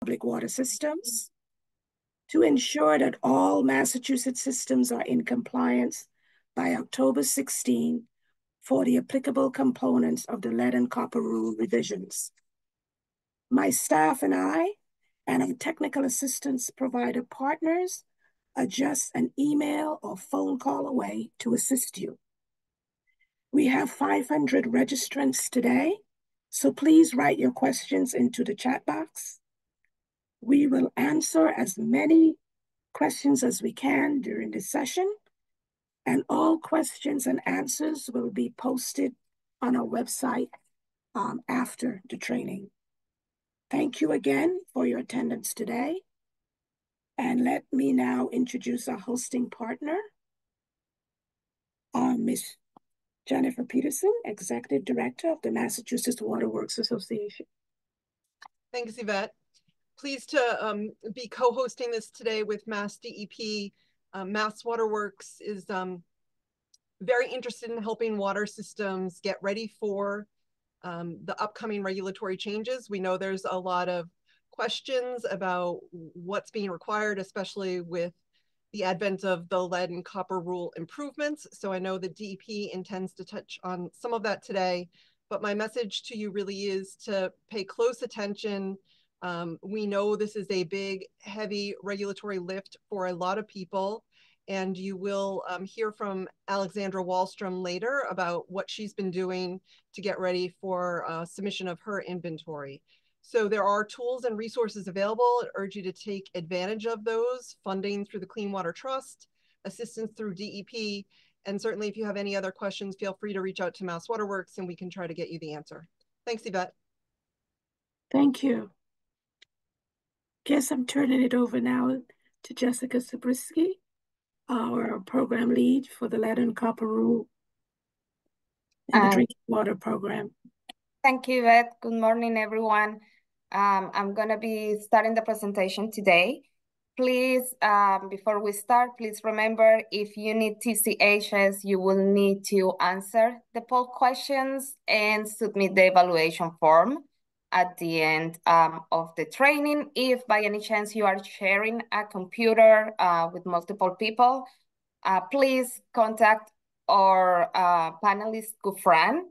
public water systems to ensure that all Massachusetts systems are in compliance by October 16 for the applicable components of the lead and copper rule revisions. My staff and I and our technical assistance provider partners are just an email or phone call away to assist you. We have 500 registrants today, so please write your questions into the chat box. We will answer as many questions as we can during this session, and all questions and answers will be posted on our website after the training. Thank you again for your attendance today. And let me now introduce our hosting partner, Ms. Jennifer Peterson, Executive Director of the Massachusetts Water Works Association. Thanks, Yvette. Pleased to be co-hosting this today with MassDEP. Mass Water Works is very interested in helping water systems get ready for the upcoming regulatory changes. We know there's a lot of questions about what's being required, especially with the advent of the lead and copper rule improvements. So I know the DEP intends to touch on some of that today, but my message to you really is to pay close attention. We know this is a big, heavy regulatory lift for a lot of people, and you will hear from Alexandra Wallstrom later about what she's been doing to get ready for submission of her inventory. So there are tools and resources available. I urge you to take advantage of those, funding through the Clean Water Trust, assistance through DEP, and certainly if you have any other questions, feel free to reach out to Mass Water Works and we can try to get you the answer. Thanks, Yvette. Thank you. Guess I'm turning it over now to Jessica Zabriskie, our program lead for the lead and copper rule in the drinking water program. Thank you, Yvette. Good morning, everyone. I'm going to be starting the presentation today. Please, before we start, please remember if you need TCHs, you will need to answer the poll questions and submit the evaluation form at the end of the training. If by any chance you are sharing a computer with multiple people, please contact our panelist, Gufran,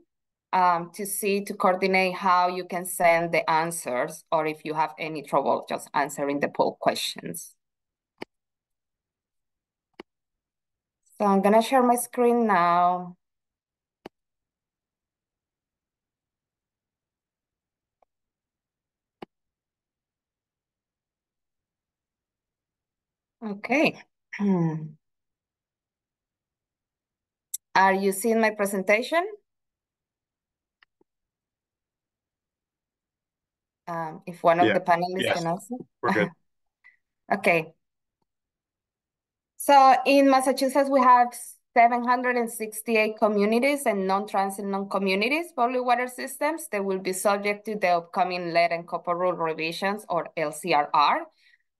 to coordinate how you can send the answers, or if you have any trouble just answering the poll questions. So I'm gonna share my screen now. Okay. Are you seeing my presentation? If one of the panelists can answer. We're good. Okay. So in Massachusetts, we have 768 communities and non-transit non-communities public water systems that will be subject to the upcoming lead and copper rule revisions, or LCRR.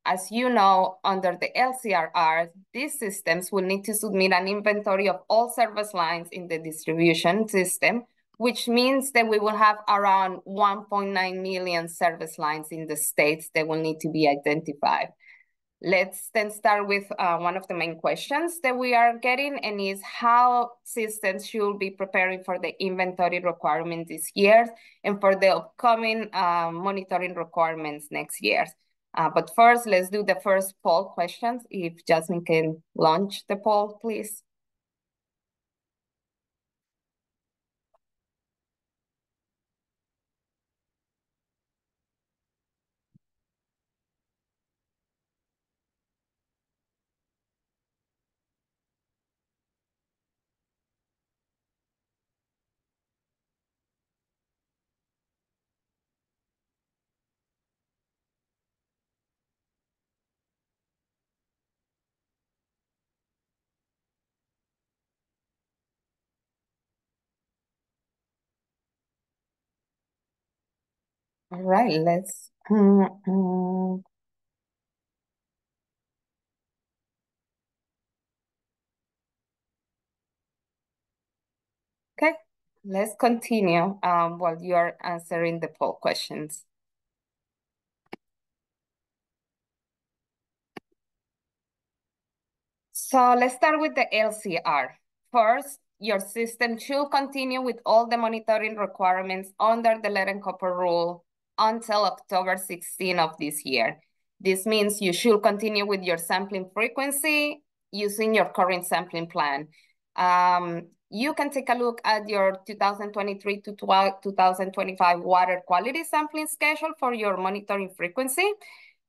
As you know, under the LCRR, these systems will need to submit an inventory of all service lines in the distribution system, which means that we will have around 1.9 million service lines in the states that will need to be identified. Let's then start with one of the main questions that we are getting, and is how systems should be preparing for the inventory requirement this year and for the upcoming monitoring requirements next year. But first, let's do the first poll questions. If Jasmine can launch the poll, please. All right, let's. Okay, let's continue while you are answering the poll questions. So let's start with the LCR. First, your system should continue with all the monitoring requirements under the lead and copper rule until October 16 of this year. This means you should continue with your sampling frequency using your current sampling plan. You can take a look at your 2023 to 2025 water quality sampling schedule for your monitoring frequency.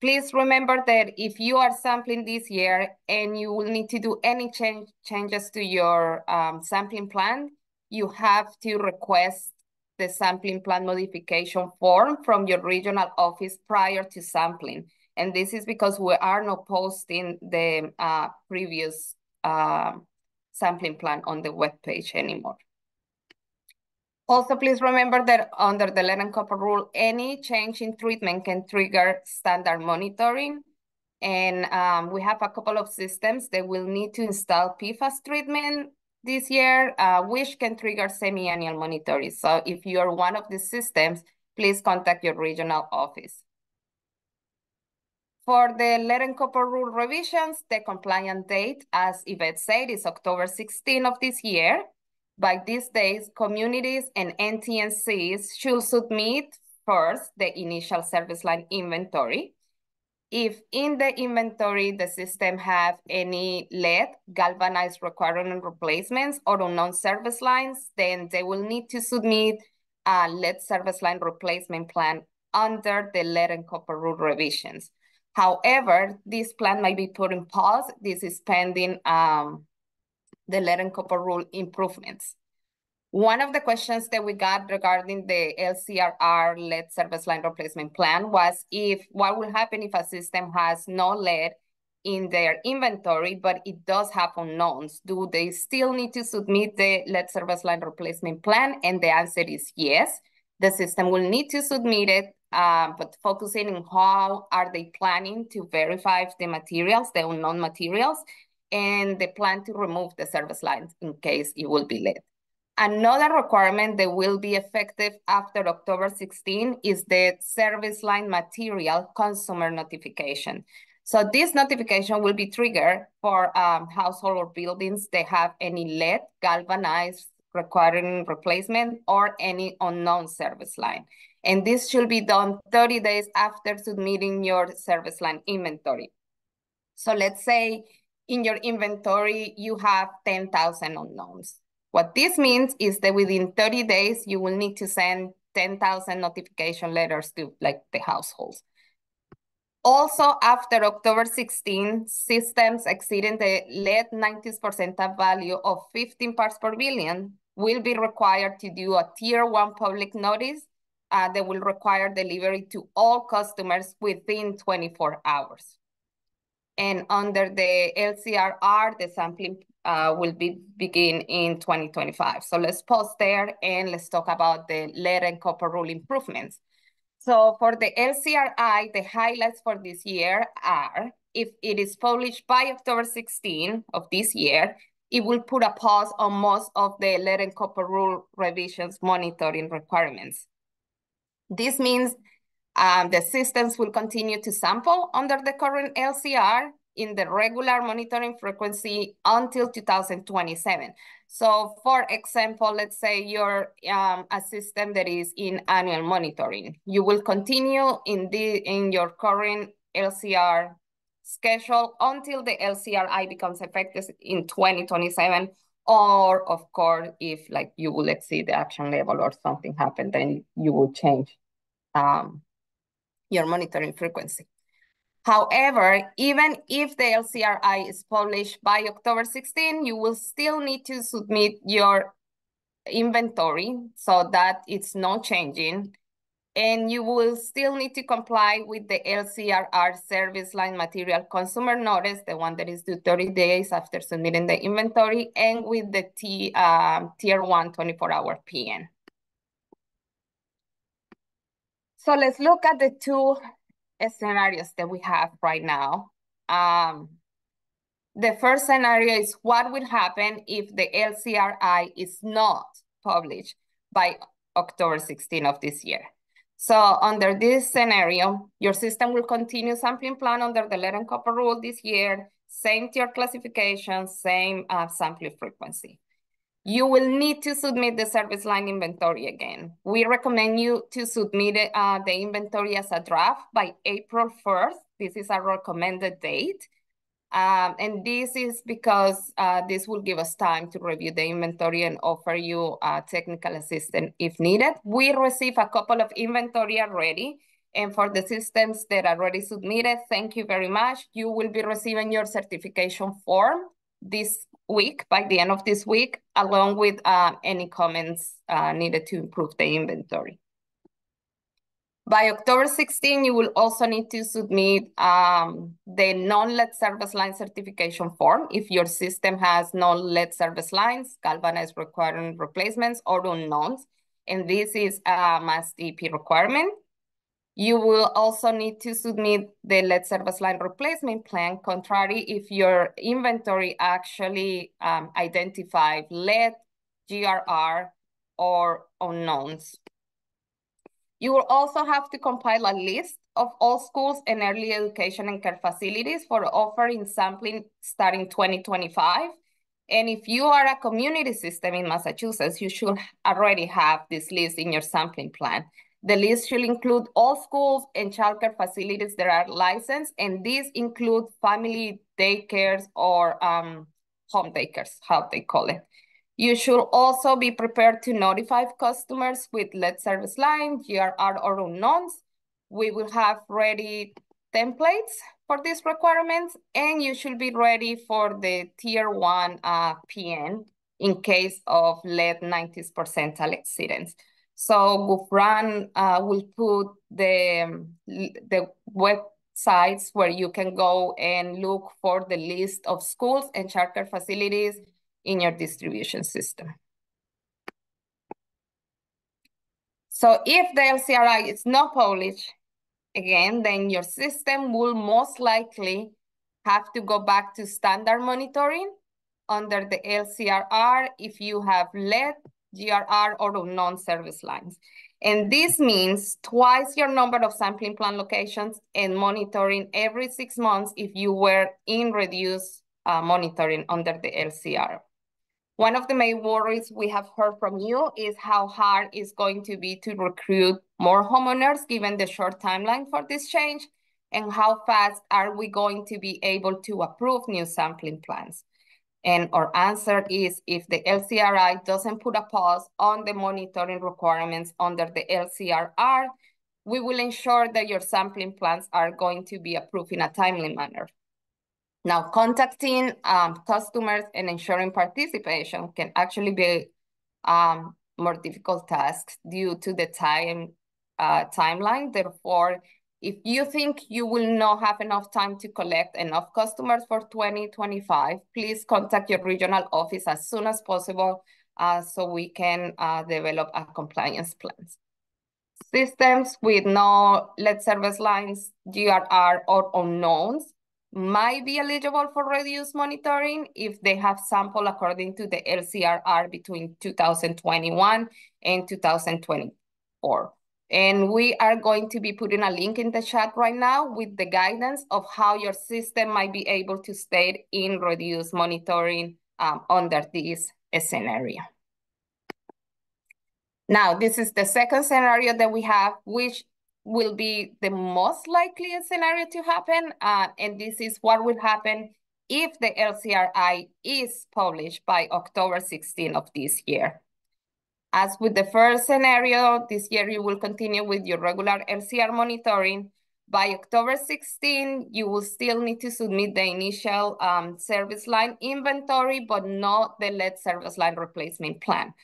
Please remember that if you are sampling this year and you will need to do any changes to your sampling plan, you have to request the sampling plan modification form from your regional office prior to sampling. And this is because we are not posting the previous sampling plan on the webpage anymore. Also, please remember that under the lead and copper rule, any change in treatment can trigger standard monitoring. And we have a couple of systems that will need to install PFAS treatment this year, which can trigger semi-annual monitoring. So if you're one of these systems, please contact your regional office. For the lead and copper rule revisions, the compliant date, as Yvette said, is October 16 of this year. By these days, communities and NTNCs should submit first the initial service line inventory. If in the inventory, the system have any lead, galvanized requirement replacements or unknown service lines, then they will need to submit a lead service line replacement plan under the lead and copper rule revisions. However, this plan might be put in pause. This is pending the lead and copper rule improvements. One of the questions that we got regarding the LCRR lead service line replacement plan was what will happen if a system has no lead in their inventory, but it does have unknowns? Do they still need to submit the lead service line replacement plan? And the answer is yes. The system will need to submit it, but focusing on how are they planning to verify the materials, the unknown materials, and the plan to remove the service lines in case it will be lead. Another requirement that will be effective after October 16 is the service line material consumer notification. So this notification will be triggered for household or buildings that have any lead, galvanized, requiring replacement, or any unknown service line. And this should be done 30 days after submitting your service line inventory. So let's say in your inventory, you have 10,000 unknowns. What this means is that within 30 days, you will need to send 10,000 notification letters to the households. Also, after October 16, systems exceeding the lead 90th percentile value of 15 parts per billion will be required to do a tier 1 public notice that will require delivery to all customers within 24 hours. And under the LCRR, the sampling will begin in 2025. So let's pause there and let's talk about the lead and copper rule improvements. So for the LCRI, the highlights for this year are, if it is published by October 16 of this year, it will put a pause on most of the lead and copper rule revisions monitoring requirements. This means the systems will continue to sample under the current LCR in the regular monitoring frequency until 2027. So for example, let's say you're a system that is in annual monitoring. You will continue in your current LCR schedule until the LCRI becomes effective in 2027. Or of course, if you will exceed the action level or something happened, then you will change your monitoring frequency. However, even if the LCRI is published by October 16, you will still need to submit your inventory so that it's not changing. And you will still need to comply with the LCRR service line material consumer notice, the one that is due 30 days after submitting the inventory, and with the tier 1 24-hour PN. So let's look at the two scenarios that we have right now. The first scenario is what will happen if the LCRI is not published by October 16 of this year. So under this scenario, your system will continue sampling plan under the lead and copper rule this year. same tier classification, same sampling frequency. You will need to submit the service line inventory again. We recommend you to submit the inventory as a draft by April 1st. This is our recommended date. And this is because this will give us time to review the inventory and offer you technical assistance if needed. We receive a couple of inventory already. And for the systems that are already submitted, thank you very much. You will be receiving your certification form this week, by the end of this week, along with any comments needed to improve the inventory. By October 16, you will also need to submit the non-lead service line certification form if your system has non-lead service lines, galvanized requiring replacements, or unknowns. And this is a MassDEP requirement. You will also need to submit the lead service line replacement plan, contrary if your inventory actually identified lead, GRR, or unknowns. You will also have to compile a list of all schools and early education and care facilities for offering sampling starting 2025. And if you are a community system in Massachusetts, you should already have this list in your sampling plan. The list should include all schools and childcare facilities that are licensed, and these include family daycares or home daycares, how they call it. You should also be prepared to notify customers with lead service line, GRR, or unknowns. We will have ready templates for these requirements, and you should be ready for the tier 1 PN in case of lead 90th percentile exceedance. So Gufran will put the websites where you can go and look for the list of schools and childcare facilities in your distribution system. So if the LCRI is not published, again, then your system will most likely have to go back to standard monitoring under the LCRR if you have lead, GRR, or unknown service lines. And this means twice your number of sampling plan locations and monitoring every 6 months if you were in reduced monitoring under the LCR. One of the main worries we have heard from you is how hard it's going to be to recruit more homeowners given the short timeline for this change, and how fast are we going to be able to approve new sampling plans. And our answer is, if the LCRI doesn't put a pause on the monitoring requirements under the LCRR, we will ensure that your sampling plans are going to be approved in a timely manner. Now, contacting customers and ensuring participation can actually be more difficult tasks due to the timeline. Therefore, if you think you will not have enough time to collect enough customers for 2025, please contact your regional office as soon as possible so we can develop a compliance plan. Systems with no lead service lines, GRR, or unknowns might be eligible for reduced monitoring if they have sampled according to the LCRR between 2021 and 2024. And we are going to be putting a link in the chat right now with the guidance of how your system might be able to stay in reduced monitoring under this scenario. Now, this is the second scenario that we have, which will be the most likely scenario to happen. And this is what will happen if the LCRI is published by October 16 of this year. As with the first scenario, this year you will continue with your regular LCR monitoring. By October 16, you will still need to submit the initial service line inventory, but not the lead service line replacement plan.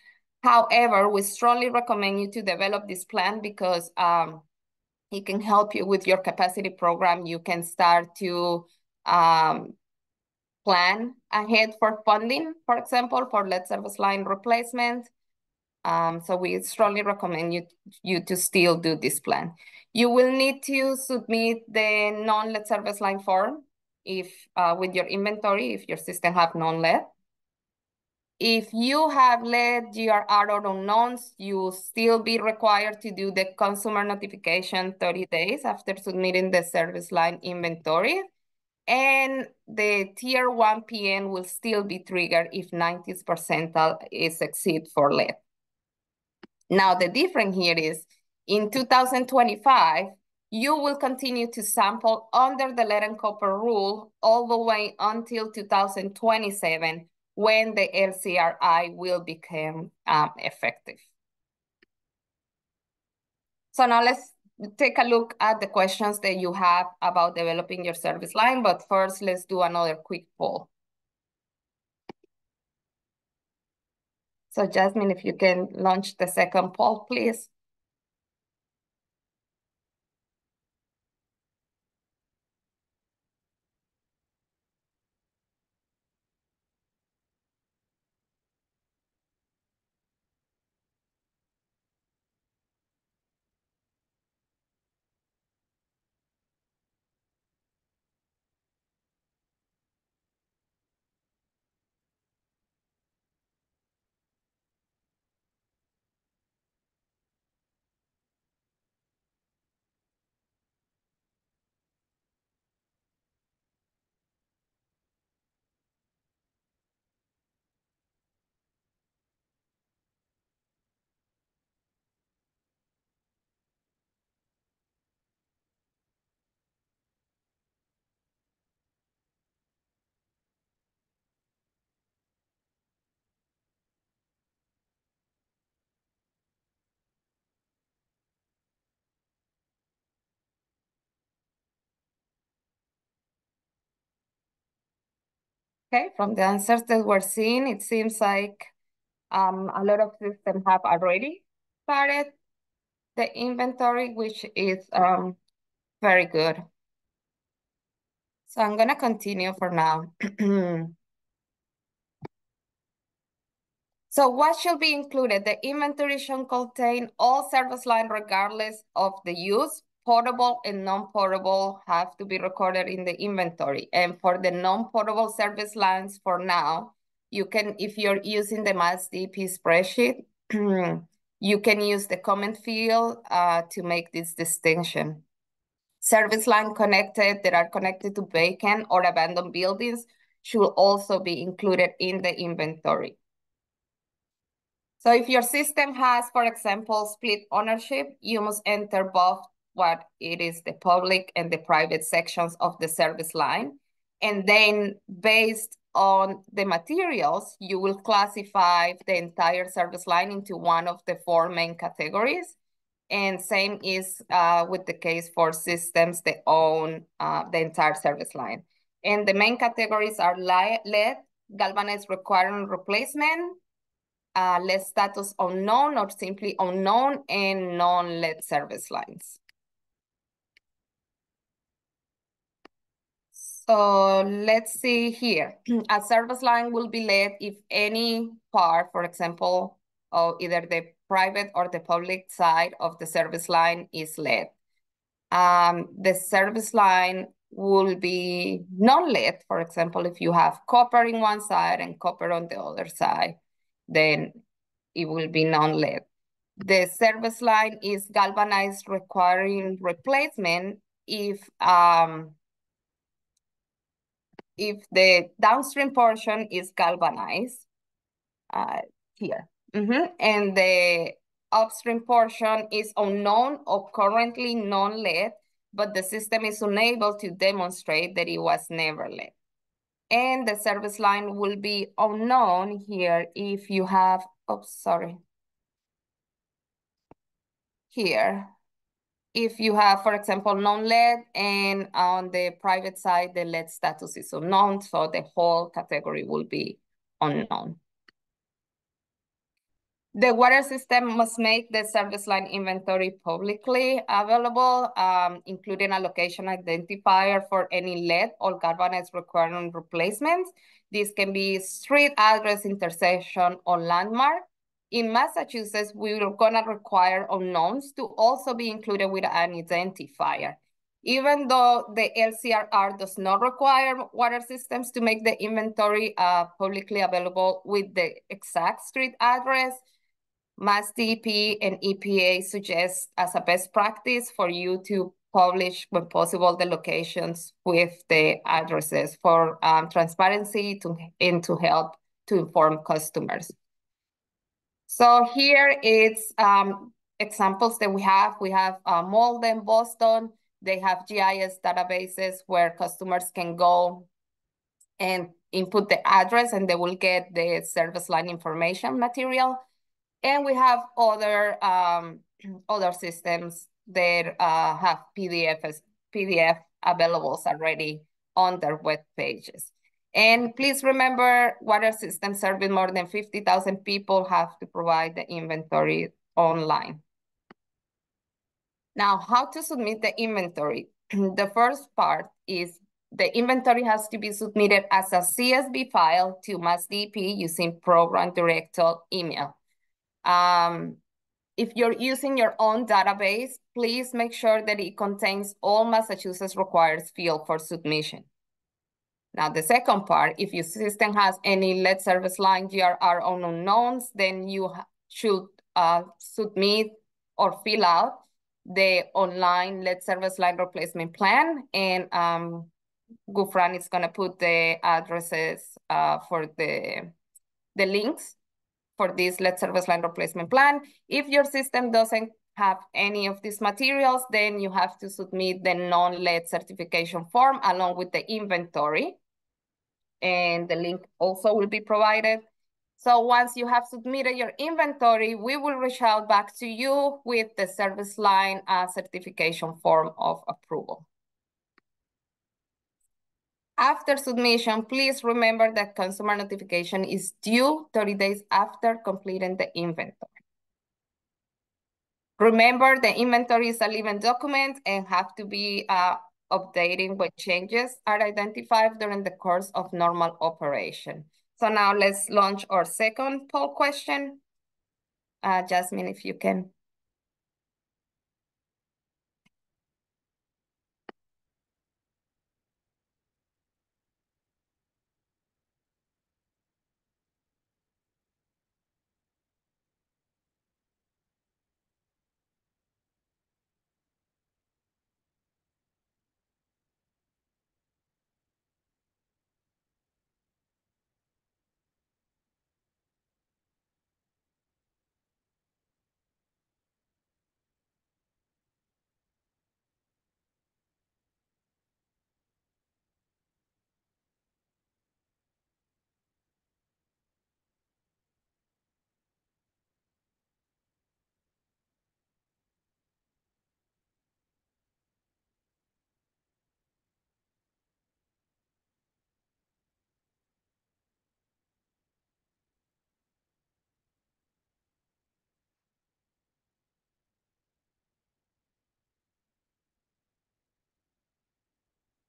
However, we strongly recommend you to develop this plan because it can help you with your capacity program. You can start to plan ahead for funding, for example, for lead service line replacement. So we strongly recommend you to still do this plan. You will need to submit the non-lead service line form if with your inventory, if your system have non-lead. If you have lead, GRR, or unknowns, you will still be required to do the consumer notification 30 days after submitting the service line inventory. And the tier 1 PN will still be triggered if 90th percentile is exceed for lead. Now, the difference here is in 2025, you will continue to sample under the lead and copper rule all the way until 2027, when the LCRI will become effective. So now let's take a look at the questions that you have about developing your service line, but first let's do another quick poll. So Jasmine, if you can launch the second poll, please. Okay, from the answers that we're seeing, it seems like a lot of systems have already started the inventory, which is very good. So I'm gonna continue for now. So what should be included? The inventory should contain all service line regardless of the use. Potable and non-potable have to be recorded in the inventory. And for the non-potable service lines for now, you can, if you're using the MassDEP spreadsheet, you can use the comment field to make this distinction. Service line connected that are connected to vacant or abandoned buildings should also be included in the inventory. So if your system has, for example, split ownership, you must enter both what it is the public and the private sections of the service line. And then based on the materials, you will classify the entire service line into one of the 4 main categories. And same is with the case for systems that own the entire service line. And the main categories are lead, galvanized requirement replacement, lead status unknown or simply unknown, and non-lead service lines. So let's see here. A service line will be lead if any part, for example, of either the private or the public side of the service line is lead. The service line will be non-lead, for example, if you have copper in one side and copper on the other side, then it will be non-lead. The service line is galvanized requiring replacement if the downstream portion is galvanized here. And the upstream portion is unknown or currently non-lead, but the system is unable to demonstrate that it was never lead. And the service line will be unknown here if you have, here. If you have, for example, non-lead, and on the private side, the lead status is unknown, so the whole category will be unknown. The water system must make the service line inventory publicly available, including a location identifier for any lead or galvanized requirement replacements. This can be street address, intersection, or landmark. In Massachusetts, we're gonna require unknowns to also be included with an identifier. Even though the LCRR does not require water systems to make the inventory publicly available with the exact street address, MassDEP and EPA suggest as a best practice for you to publish, when possible, the locations with the addresses for transparency and to help to inform customers. So here it's examples that we have. We have Malden, Boston. They have GIS databases where customers can go and input the address and they will get the service line information material. And we have other other systems that have PDF available already on their web pages. And please remember, water systems serving more than 50,000 people have to provide the inventory online. Now, how to submit the inventory? The first part is the inventory has to be submitted as a CSV file to MassDEP using program director email. If you're using your own database, please make sure that it contains all Massachusetts required fields for submission. Now, the second part, if your system has any lead service line, GRR or unknowns, then you should submit or fill out the online lead service line replacement plan. And Gufran is going to put the addresses for the links for this lead service line replacement plan. If your system doesn't have any of these materials, then you have to submit the non-lead certification form along with the inventory. And the link also will be provided. So once you have submitted your inventory, we will reach out back to you with the service line certification form of approval. After submission, please remember that consumer notification is due 30 days after completing the inventory. Remember, the inventory is a living document and have to be updating when changes are identified during the course of normal operation. So now let's launch our second poll question. Jasmine, if you can.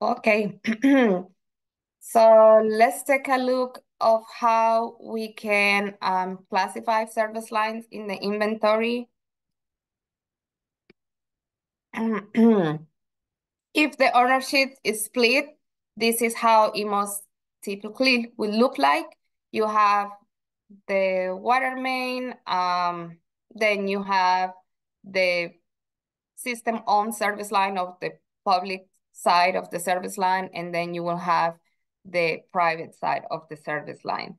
Okay, so let's take a look of how we can classify service lines in the inventory. If the ownership is split, this is how it most typically will look like. You have the water main, then you have the system-owned service line of the public side of the service line, and then you will have the private side of the service line.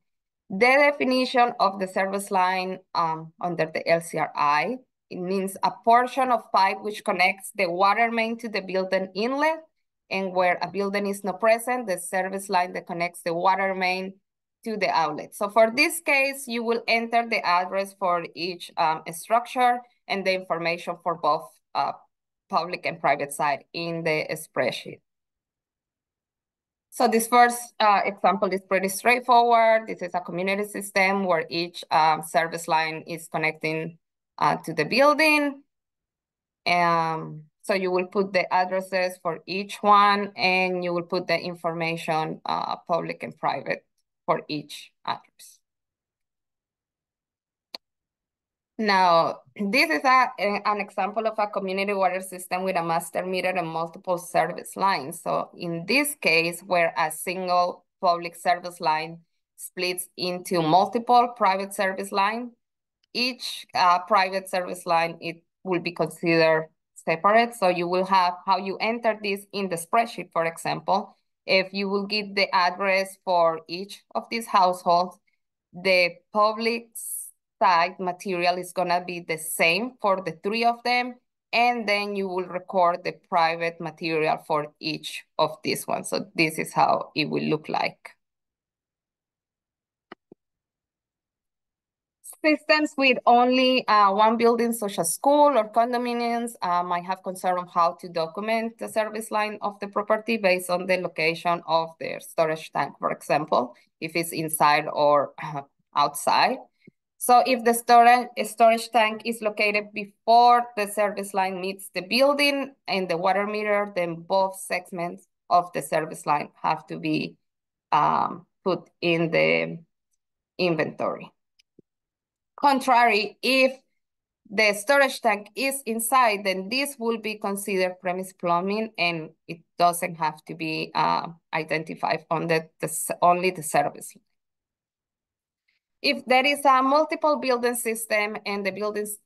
The definition of the service line under the LCRI, it means a portion of pipe which connects the water main to the building inlet, and where a building is not present, the service line that connects the water main to the outlet. So for this case, you will enter the address for each structure and the information for both public and private side in the spreadsheet. So this first example is pretty straightforward. This is a community system where each service line is connecting to the building. So you will put the addresses for each one, and you will put the information public and private for each address. Now, this is an example of a community water system with a master meter and multiple service lines. So in this case, where a single public service line splits into multiple private service lines, each private service line, it will be considered separate. So you will have how you enter this in the spreadsheet, for example. If you will give the address for each of these households, the public site material is gonna be the same for the 3 of them, and then you will record the private material for each of these ones. So this is how it will look like. Systems with only one building, such as school or condominiums, might have concern on how to document the service line of the property based on the location of their storage tank, for example, if it's inside or outside. So if the storage tank is located before the service line meets the building and the water meter, then both segments of the service line have to be put in the inventory. Contrary, if the storage tank is inside, then this will be considered premise plumbing and it doesn't have to be identified on only the service line. If there is a multiple building system and the buildings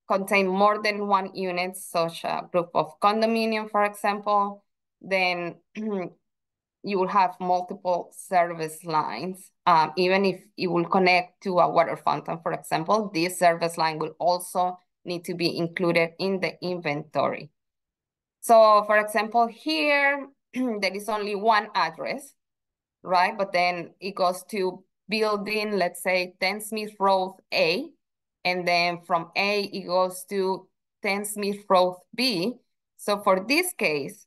contain more than one unit, such a group of condominium, for example, then you will have multiple service lines. Even if it will connect to a water fountain, for example, this service line will also need to be included in the inventory. So for example, here, there is only one address, right? But then it goes to building, let's say 10 Smith Road A, and then from A, it goes to 10 Smith Road B. So for this case,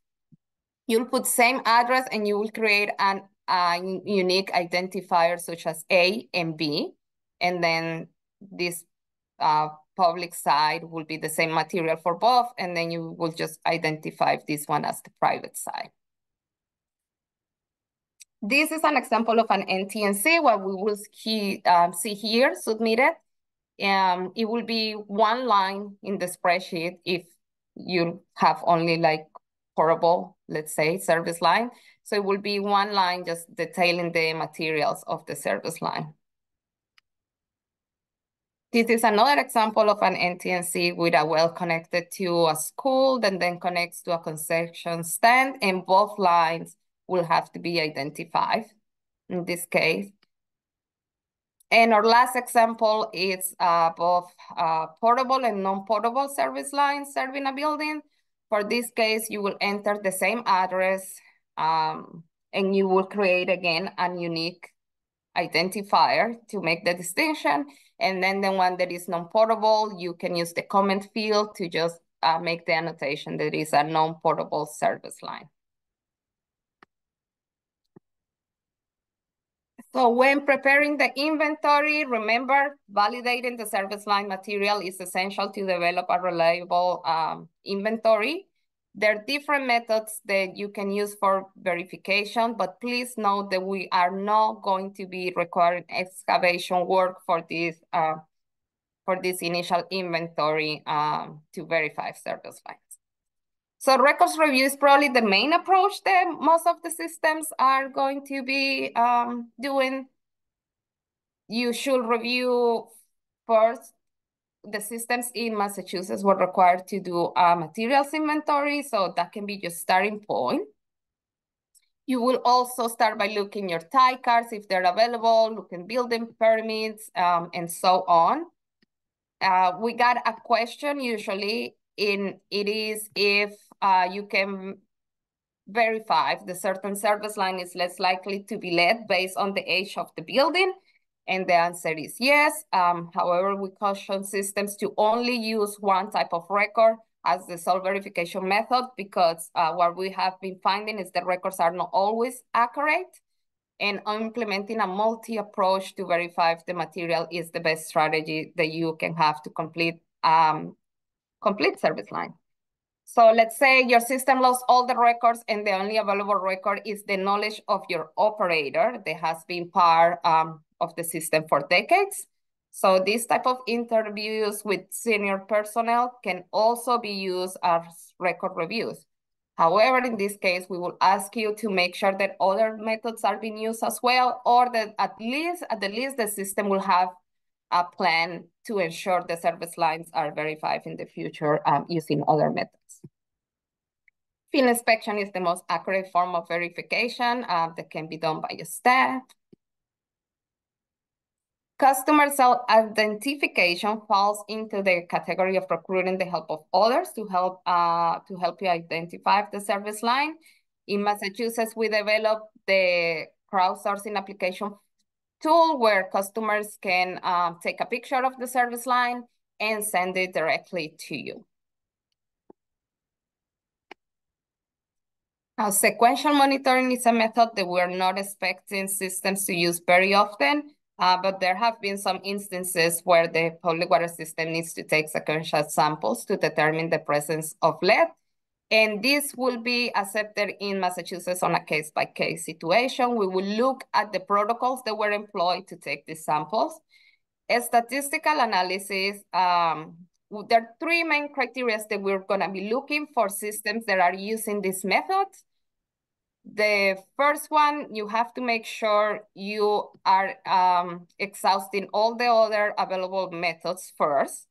you'll put same address and you will create a unique identifier such as A and B. And then this public side will be the same material for both. And then you will just identify this one as the private side. This is an example of an NTNC, what we will see here submitted. It will be one line in the spreadsheet if you have only like portable, let's say, service line. So it will be one line just detailing the materials of the service line. This is another example of an NTNC with a well connected to a school that then connects to a concession stand, and both lines will have to be identified in this case. And our last example is both portable and non-portable service lines serving a building. For this case, you will enter the same address and you will create again a unique identifier to make the distinction. And then the one that is non-portable, you can use the comment field to just make the annotation that is a non-portable service line. So when preparing the inventory, remember, validating the service line material is essential to develop a reliable inventory. There are different methods that you can use for verification, but please note that we are not going to be requiring excavation work for this initial inventory to verify service lines. So records review is probably the main approach that most of the systems are going to be doing. You should review first. The systems in Massachusetts were required to do a materials inventory, so that can be your starting point. You will also start by looking your tie cards if they're available, looking building permits, and so on. We got a question usually, it is if you can verify if the certain service line is less likely to be led based on the age of the building. And the answer is yes. However, we caution systems to only use one type of record as the sole verification method, because what we have been finding is the records are not always accurate, and implementing a multi-approach to verify if the material is the best strategy that you can have to complete service line. So let's say your system lost all the records and the only available record is the knowledge of your operator that has been part of the system for decades. So this type of interviews with senior personnel can also be used as record reviews. However, in this case, we will ask you to make sure that other methods are being used as well, or that at the least the system will have a plan to ensure the service lines are verified in the future using other methods. Field inspection is the most accurate form of verification that can be done by staff. Customer self-identification falls into the category of recruiting the help of others to help you identify the service line. In Massachusetts, we developed the crowdsourcing application tool where customers can take a picture of the service line and send it directly to you. Sequential monitoring is a method that we're not expecting systems to use very often, but there have been some instances where the public water system needs to take sequential samples to determine the presence of lead. And this will be accepted in Massachusetts on a case-by-case situation. We will look at the protocols that were employed to take these samples. A statistical analysis, there are three main criteria that we're gonna be looking for systems that are using this method. The first one, you have to make sure you are exhausting all the other available methods first.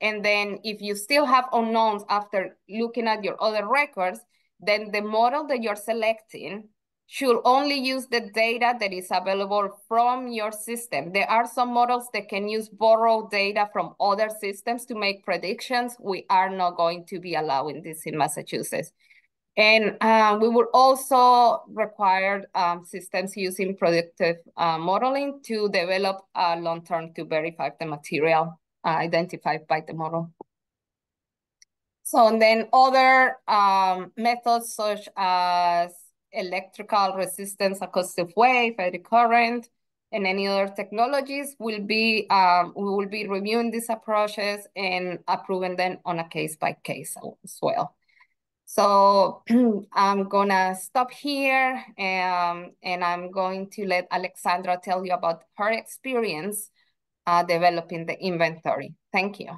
And then if you still have unknowns after looking at your other records, then the model that you're selecting should only use the data that is available from your system. There are some models that can use borrowed data from other systems to make predictions. We are not going to be allowing this in Massachusetts. And we will also require systems using predictive modeling to develop long-term to verify the material identified by the model. So and then other methods such as electrical resistance, acoustic wave, eddy current, and any other technologies will be, we will be reviewing these approaches and approving them on a case-by-case as well. So I'm gonna stop here and I'm going to let Alexandra tell you about her experience developing the inventory. Thank you.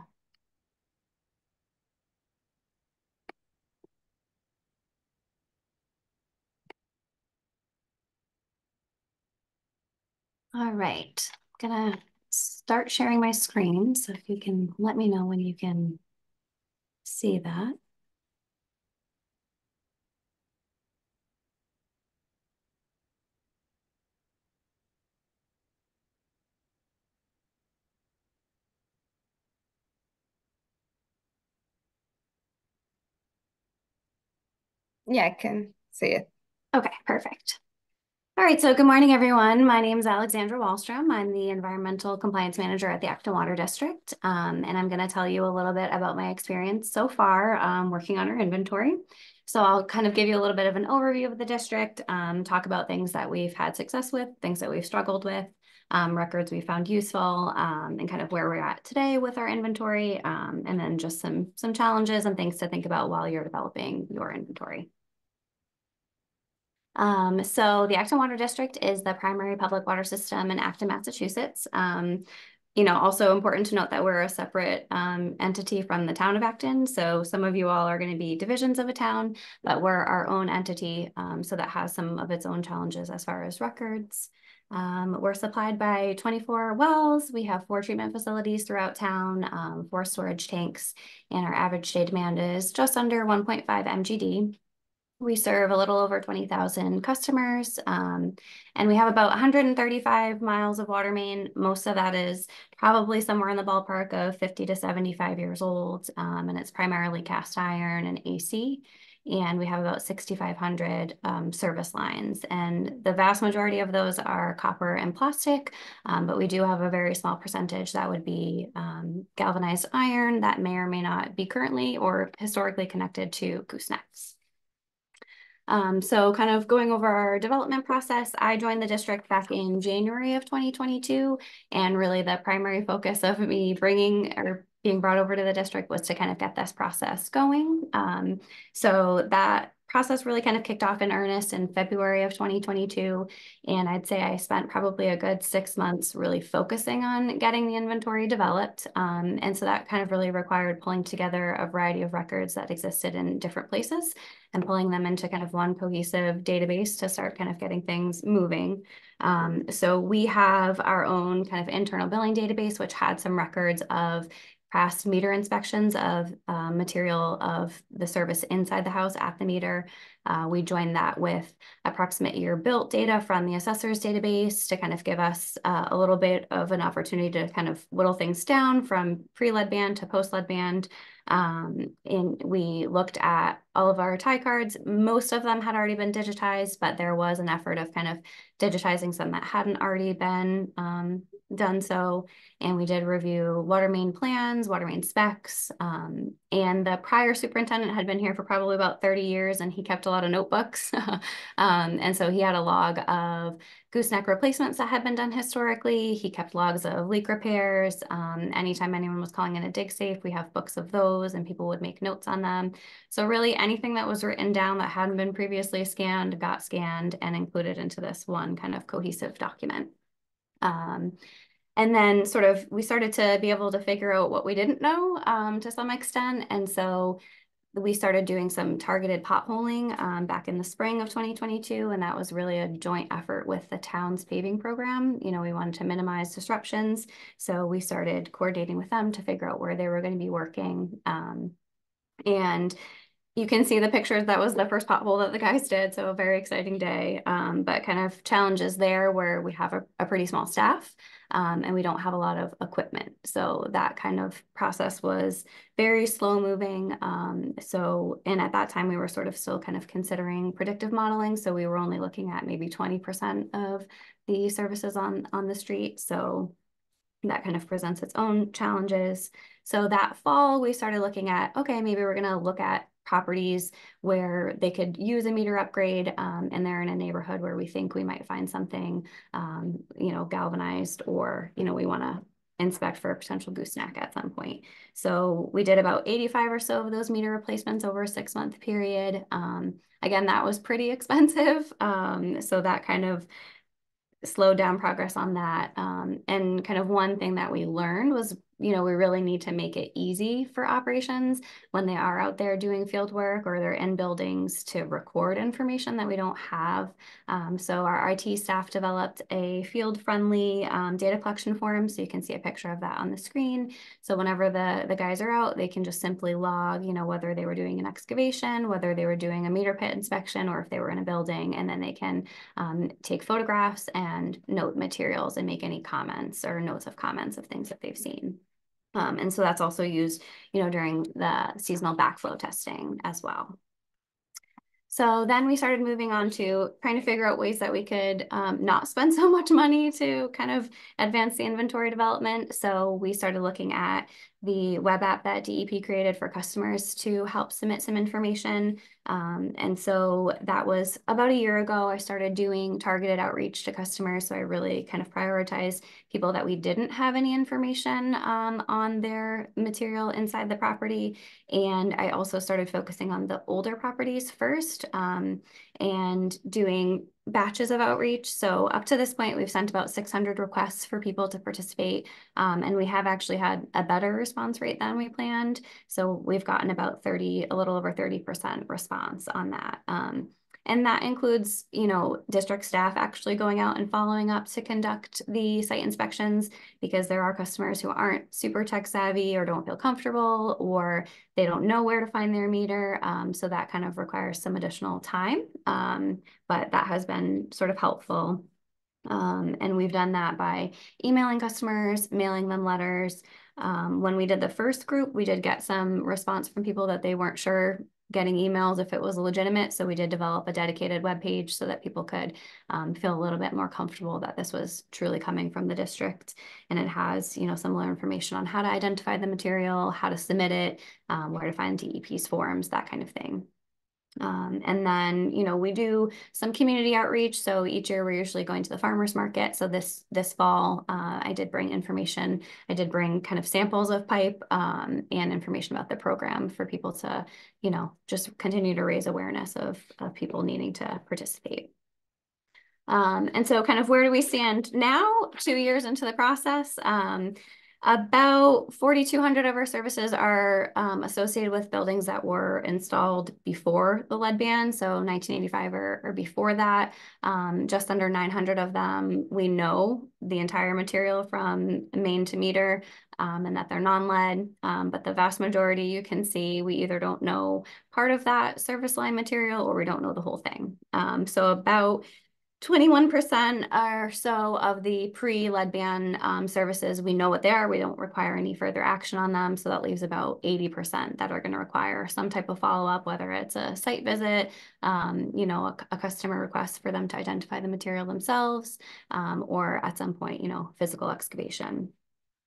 All right, I'm gonna start sharing my screen. So if you can let me know when you can see that. Yeah, I can see it. Okay, perfect. All right, so good morning, everyone. My name is Alexandra Wallstrom. I'm the Environmental Compliance Manager at the Acton Water District, and I'm going to tell you a little bit about my experience so far working on our inventory. So I'll kind of give you a little bit of an overview of the district, talk about things that we've had success with, things that we've struggled with, records we found useful, and kind of where we're at today with our inventory, and then just some challenges and things to think about while you're developing your inventory. So the Acton Water District is the primary public water system in Acton, Massachusetts. You know, also important to note that we're a separate entity from the town of Acton. So some of you all are going to be divisions of a town, but we're our own entity. So that has some of its own challenges as far as records. We're supplied by 24 wells. We have 4 treatment facilities throughout town, 4 storage tanks, and our average day demand is just under 1.5 MGD. We serve a little over 20,000 customers, and we have about 135 miles of water main. Most of that is probably somewhere in the ballpark of 50 to 75 years old, and it's primarily cast iron and AC. And we have about 6,500 service lines, and the vast majority of those are copper and plastic, but we do have a very small percentage that would be galvanized iron that may or may not be currently or historically connected to goosenecks. So kind of going over our development process, I joined the district back in January of 2022, and really the primary focus of me being brought over to the district was to kind of get this process going. So that process really kind of kicked off in earnest in February of 2022. And I'd say I spent probably a good 6 months really focusing on getting the inventory developed. And so that kind of really required pulling together a variety of records that existed in different places and pulling them into kind of one cohesive database to start kind of getting things moving. So we have our own kind of internal billing database, which had some records of past meter inspections of material of the service inside the house at the meter. We joined that with approximate year built data from the assessor's database to kind of give us a little bit of an opportunity to kind of whittle things down from pre-lead band to post-lead band. And we looked at all of our tie cards. Most of them had already been digitized, but there was an effort of kind of digitizing some that hadn't already been done so. And we did review water main plans, water main specs. And the prior superintendent had been here for probably about 30 years, and he kept a lot of notebooks. And so he had a log of gooseneck replacements that had been done historically. He kept logs of leak repairs. Anytime anyone was calling in a dig safe, we have books of those, and people would make notes on them. So really anything that was written down that hadn't been previously scanned got scanned and included into this one kind of cohesive document. And then sort of we started to be able to figure out what we didn't know to some extent. And so we started doing some targeted potholing back in the spring of 2022. And that was really a joint effort with the town's paving program. You know, we wanted to minimize disruptions. So we started coordinating with them to figure out where they were going to be working. And you can see the pictures. That was the first pothole that the guys did. So a very exciting day, but kind of challenges there where we have a pretty small staff and we don't have a lot of equipment. So that kind of process was very slow moving. And at that time we were sort of still kind of considering predictive modeling. So we were only looking at maybe 20% of the services on the street. So that kind of presents its own challenges. So that fall, we started looking at, okay, maybe we're going to look at properties where they could use a meter upgrade and they're in a neighborhood where we think we might find something, you know, galvanized, or, you know, we want to inspect for a potential gooseneck at some point. So we did about 85 or so of those meter replacements over a 6-month period. Again, that was pretty expensive. So that kind of slowed down progress on that. And kind of one thing that we learned was, you know, we really need to make it easy for operations when they are out there doing field work or they're in buildings to record information that we don't have. So our IT staff developed a field-friendly data collection form. So you can see a picture of that on the screen. So whenever the guys are out, they can just simply log, you know, whether they were doing an excavation, whether they were doing a meter pit inspection, or if they were in a building, and then they can take photographs and note materials and make any comments or notes of comments of things that they've seen. And so that's also used, you know, during the seasonal backflow testing as well. So then we started moving on to trying to figure out ways that we could not spend so much money to kind of advance the inventory development. So we started looking at the web app that DEP created for customers to help submit some information. And so that was about a year ago. I started doing targeted outreach to customers. So I really kind of prioritized people that we didn't have any information on their material inside the property. And I also started focusing on the older properties first and doing batches of outreach. So up to this point, we've sent about 600 requests for people to participate. And we have actually had a better response rate than we planned. So we've gotten about a little over 30% response on that. And that includes, you know, district staff actually going out and following up to conduct the site inspections, because there are customers who aren't super tech savvy or don't feel comfortable, or they don't know where to find their meter. So that kind of requires some additional time, but that has been sort of helpful. And we've done that by emailing customers, mailing them letters. When we did the first group, we did get some response from people that they weren't sure getting emails if it was legitimate. So we did develop a dedicated web page so that people could feel a little bit more comfortable that this was truly coming from the district. And it has, you know, similar information on how to identify the material, how to submit it, where to find DEP's forms, that kind of thing. And then, you know, we do some community outreach. So each year we're usually going to the farmers market. So this fall, I did bring information. I did bring kind of samples of pipe and information about the program for people to, you know, just continue to raise awareness of people needing to participate. And so kind of where do we stand now, 2 years into the process? About 4,200 of our services are associated with buildings that were installed before the lead ban, so 1985 or before that. Just under 900 of them, we know the entire material from main to meter, and that they're non-lead, but the vast majority you can see, we either don't know part of that service line material or we don't know the whole thing. So about 21% or so of the pre-lead ban services, we know what they are. We don't require any further action on them. So that leaves about 80% that are going to require some type of follow-up, whether it's a site visit, you know, a customer request for them to identify the material themselves, or at some point, you know, physical excavation,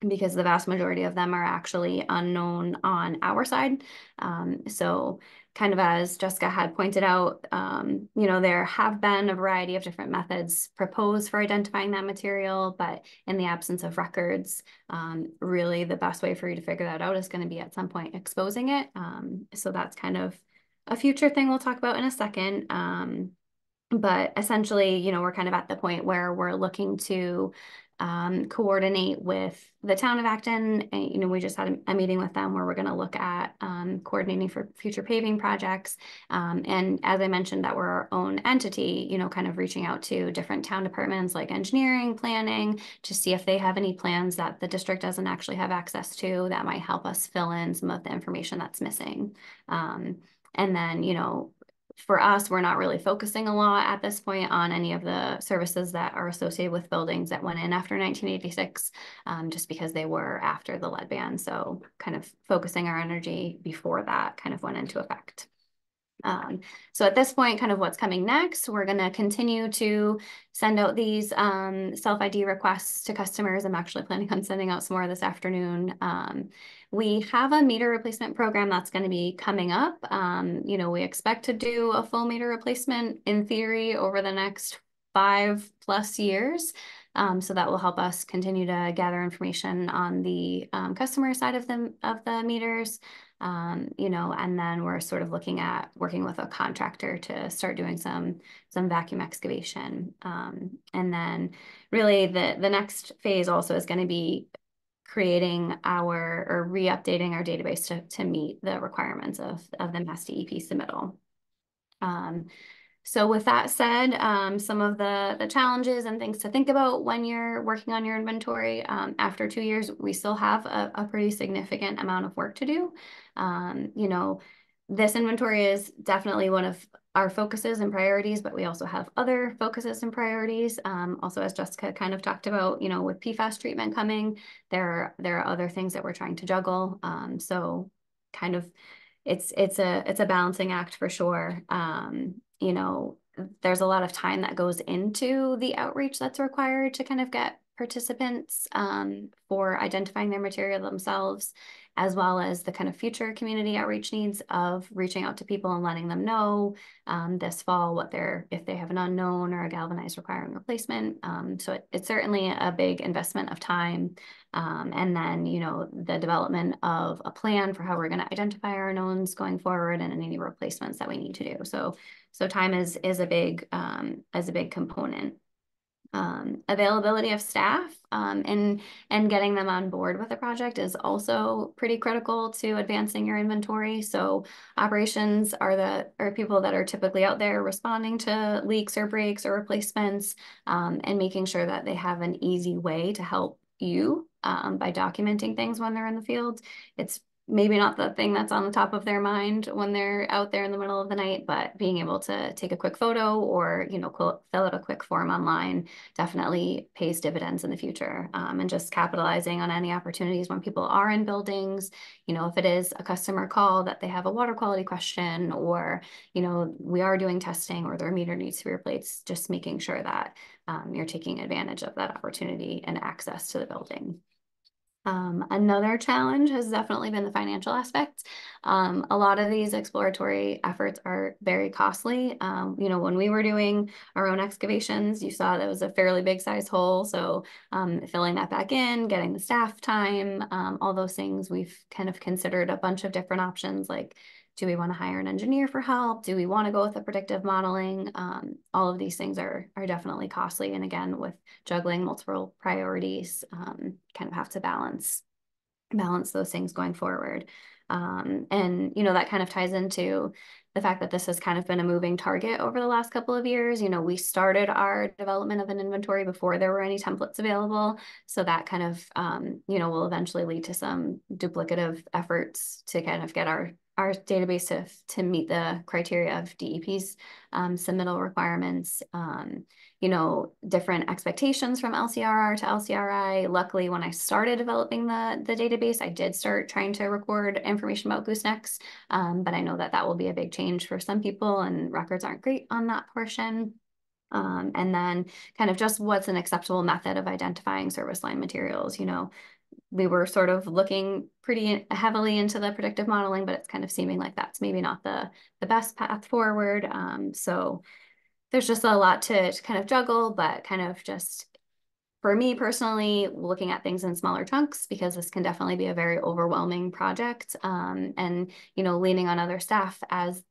because the vast majority of them are actually unknown on our side. So kind of as Jessica had pointed out, you know, there have been a variety of different methods proposed for identifying that material, but in the absence of records, really the best way for you to figure that out is going to be at some point exposing it. So that's kind of a future thing we'll talk about in a second. But essentially, you know, we're kind of at the point where we're looking to coordinate with the town of Acton. And, you know, we just had a meeting with them where we're going to look at coordinating for future paving projects. And as I mentioned, that we're our own entity, you know, kind of reaching out to different town departments like engineering, planning, to see if they have any plans that the district doesn't actually have access to that might help us fill in some of the information that's missing. And then, you know, for us, we're not really focusing a lot at this point on any of the services that are associated with buildings that went in after 1986, just because they were after the lead ban. So kind of focusing our energy before that kind of went into effect. So at this point, kind of what's coming next, we're going to continue to send out these self-ID requests to customers. I'm actually planning on sending out some more this afternoon. We have a meter replacement program that's going to be coming up. You know, we expect to do a full meter replacement in theory over the next 5+ years. So that will help us continue to gather information on the customer side of the meters. You know, and then we're sort of looking at working with a contractor to start doing some vacuum excavation. And then really the next phase also is going to be creating or re-updating our database to meet the requirements of the MassDEP submittal. So with that said, some of the challenges and things to think about when you're working on your inventory, after 2 years, we still have a pretty significant amount of work to do. You know, this inventory is definitely one of our focuses and priorities, but we also have other focuses and priorities. Also, as Jessica kind of talked about, you know, with PFAS treatment coming, there are other things that we're trying to juggle. So kind of it's a balancing act for sure. You know, there's a lot of time that goes into the outreach that's required to kind of get participants for identifying their material themselves, as well as the kind of future community outreach needs of reaching out to people and letting them know this fall if they have an unknown or a galvanized requiring replacement. So it's certainly a big investment of time. And then, you know, the development of a plan for how we're going to identify our knowns going forward and any replacements that we need to do. So time is a big component. Availability of staff and getting them on board with the project is also pretty critical to advancing your inventory. So operations are people that are typically out there responding to leaks or breaks or replacements, and making sure that they have an easy way to help you by documenting things when they're in the field. It's maybe not the thing that's on the top of their mind when they're out there in the middle of the night, but being able to take a quick photo or, you know, fill out a quick form online definitely pays dividends in the future. And just capitalizing on any opportunities when people are in buildings, you know, if it is a customer call that they have a water quality question, or, you know, we are doing testing or their meter needs to be replaced, just making sure that you're taking advantage of that opportunity and access to the building. Another challenge has definitely been the financial aspect. A lot of these exploratory efforts are very costly. You know, when we were doing our own excavations, you saw that was a fairly big size hole. So filling that back in, getting the staff time, all those things, we've kind of considered a bunch of different options, like, do we want to hire an engineer for help? Do we want to go with the predictive modeling? All of these things are definitely costly. And again, with juggling multiple priorities, kind of have to balance those things going forward. And, you know, that kind of ties into the fact that this has kind of been a moving target over the last couple of years. You know, we started our development of an inventory before there were any templates available. So that kind of, you know, will eventually lead to some duplicative efforts to kind of get our database to meet the criteria of DEP's submittal requirements. You know, different expectations from LCRR to LCRI. Luckily, when I started developing the database, I did start trying to record information about goosenecks, but I know that that will be a big change for some people, and records aren't great on that portion. And then kind of just what's an acceptable method of identifying service line materials. You know, we were sort of looking pretty heavily into the predictive modeling, but it's kind of seeming like that's maybe not the best path forward. So there's just a lot to kind of juggle, but kind of just for me personally, looking at things in smaller chunks, because this can definitely be a very overwhelming project. And, you know, leaning on other staff as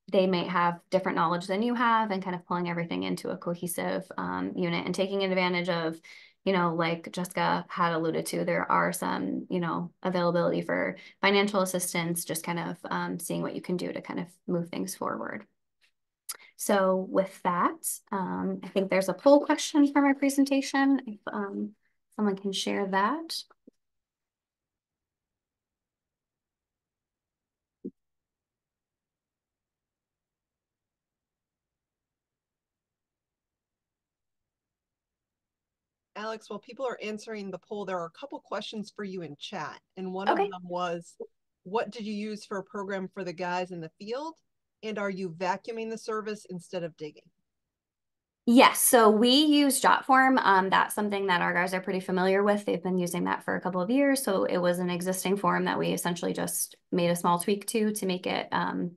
they may have different knowledge than you have, and kind of pulling everything into a cohesive unit and taking advantage of, you know, like Jessica had alluded to, there are some, you know, availability for financial assistance, just kind of seeing what you can do to kind of move things forward. So with that, I think there's a poll question for my presentation. If someone can share that. Alex, while people are answering the poll, there are a couple questions for you in chat. And one Okay. of them was, what did you use for a program for the guys in the field? And are you vacuuming the service instead of digging? Yes, so we use JotForm. That's something that our guys are pretty familiar with. They've been using that for a couple of years. So it was an existing form that we essentially just made a small tweak to make it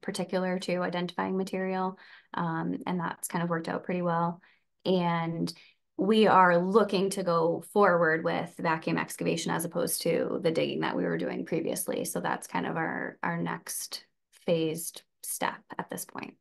particular to identifying material. And that's kind of worked out pretty well. And we are looking to go forward with vacuum excavation as opposed to the digging that we were doing previously. So that's kind of our next phased step at this point.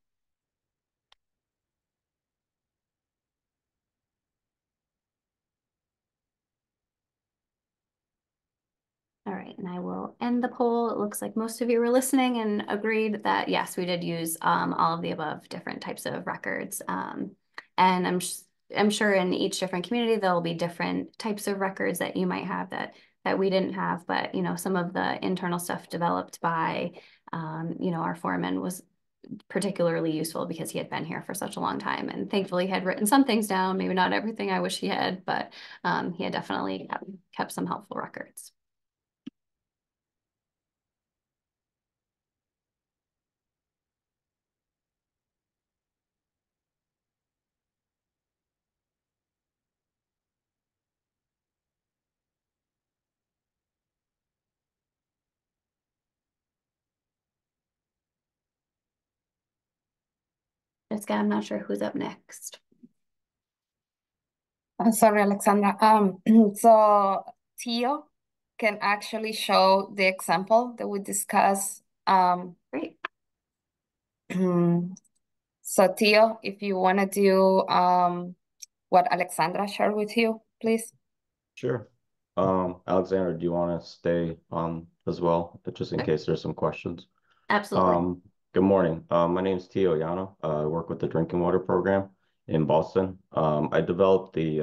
All right, and I will end the poll. It looks like most of you were listening and agreed that yes, we did use all of the above different types of records. And I'm sure in each different community there will be different types of records that you might have that we didn't have. But you know, some of the internal stuff developed by you know, our foreman was particularly useful because he had been here for such a long time, and thankfully had written some things down. Maybe not everything I wish he had, but he had definitely kept some helpful records. Jessica, I'm not sure who's up next. I'm sorry, Alexandra. So Theo can actually show the example that we discussed. Great. So Theo, if you want to do what Alexandra shared with you, please. Sure. Alexandra, do you want to stay on as well, just in case there's some questions? Absolutely. Good morning. My name is Tio Yano. I work with the drinking water program in Boston. I developed the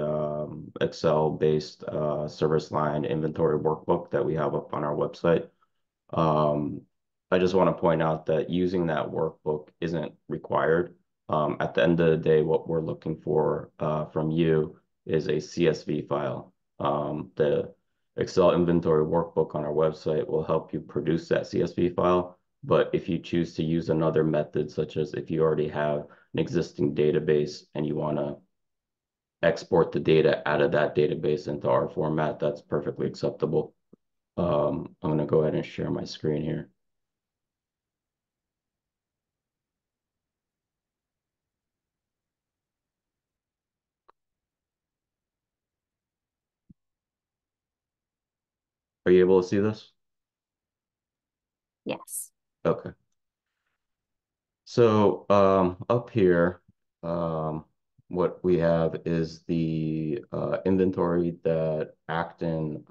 Excel-based service line inventory workbook that we have up on our website. I just want to point out that using that workbook isn't required. At the end of the day, what we're looking for from you is a CSV file. The Excel inventory workbook on our website will help you produce that CSV file. But if you choose to use another method, such as if you already have an existing database and you want to export the data out of that database into our format, that's perfectly acceptable. I'm going to go ahead and share my screen here. Are you able to see this? Yes. Okay. So up here, what we have is the inventory that Acton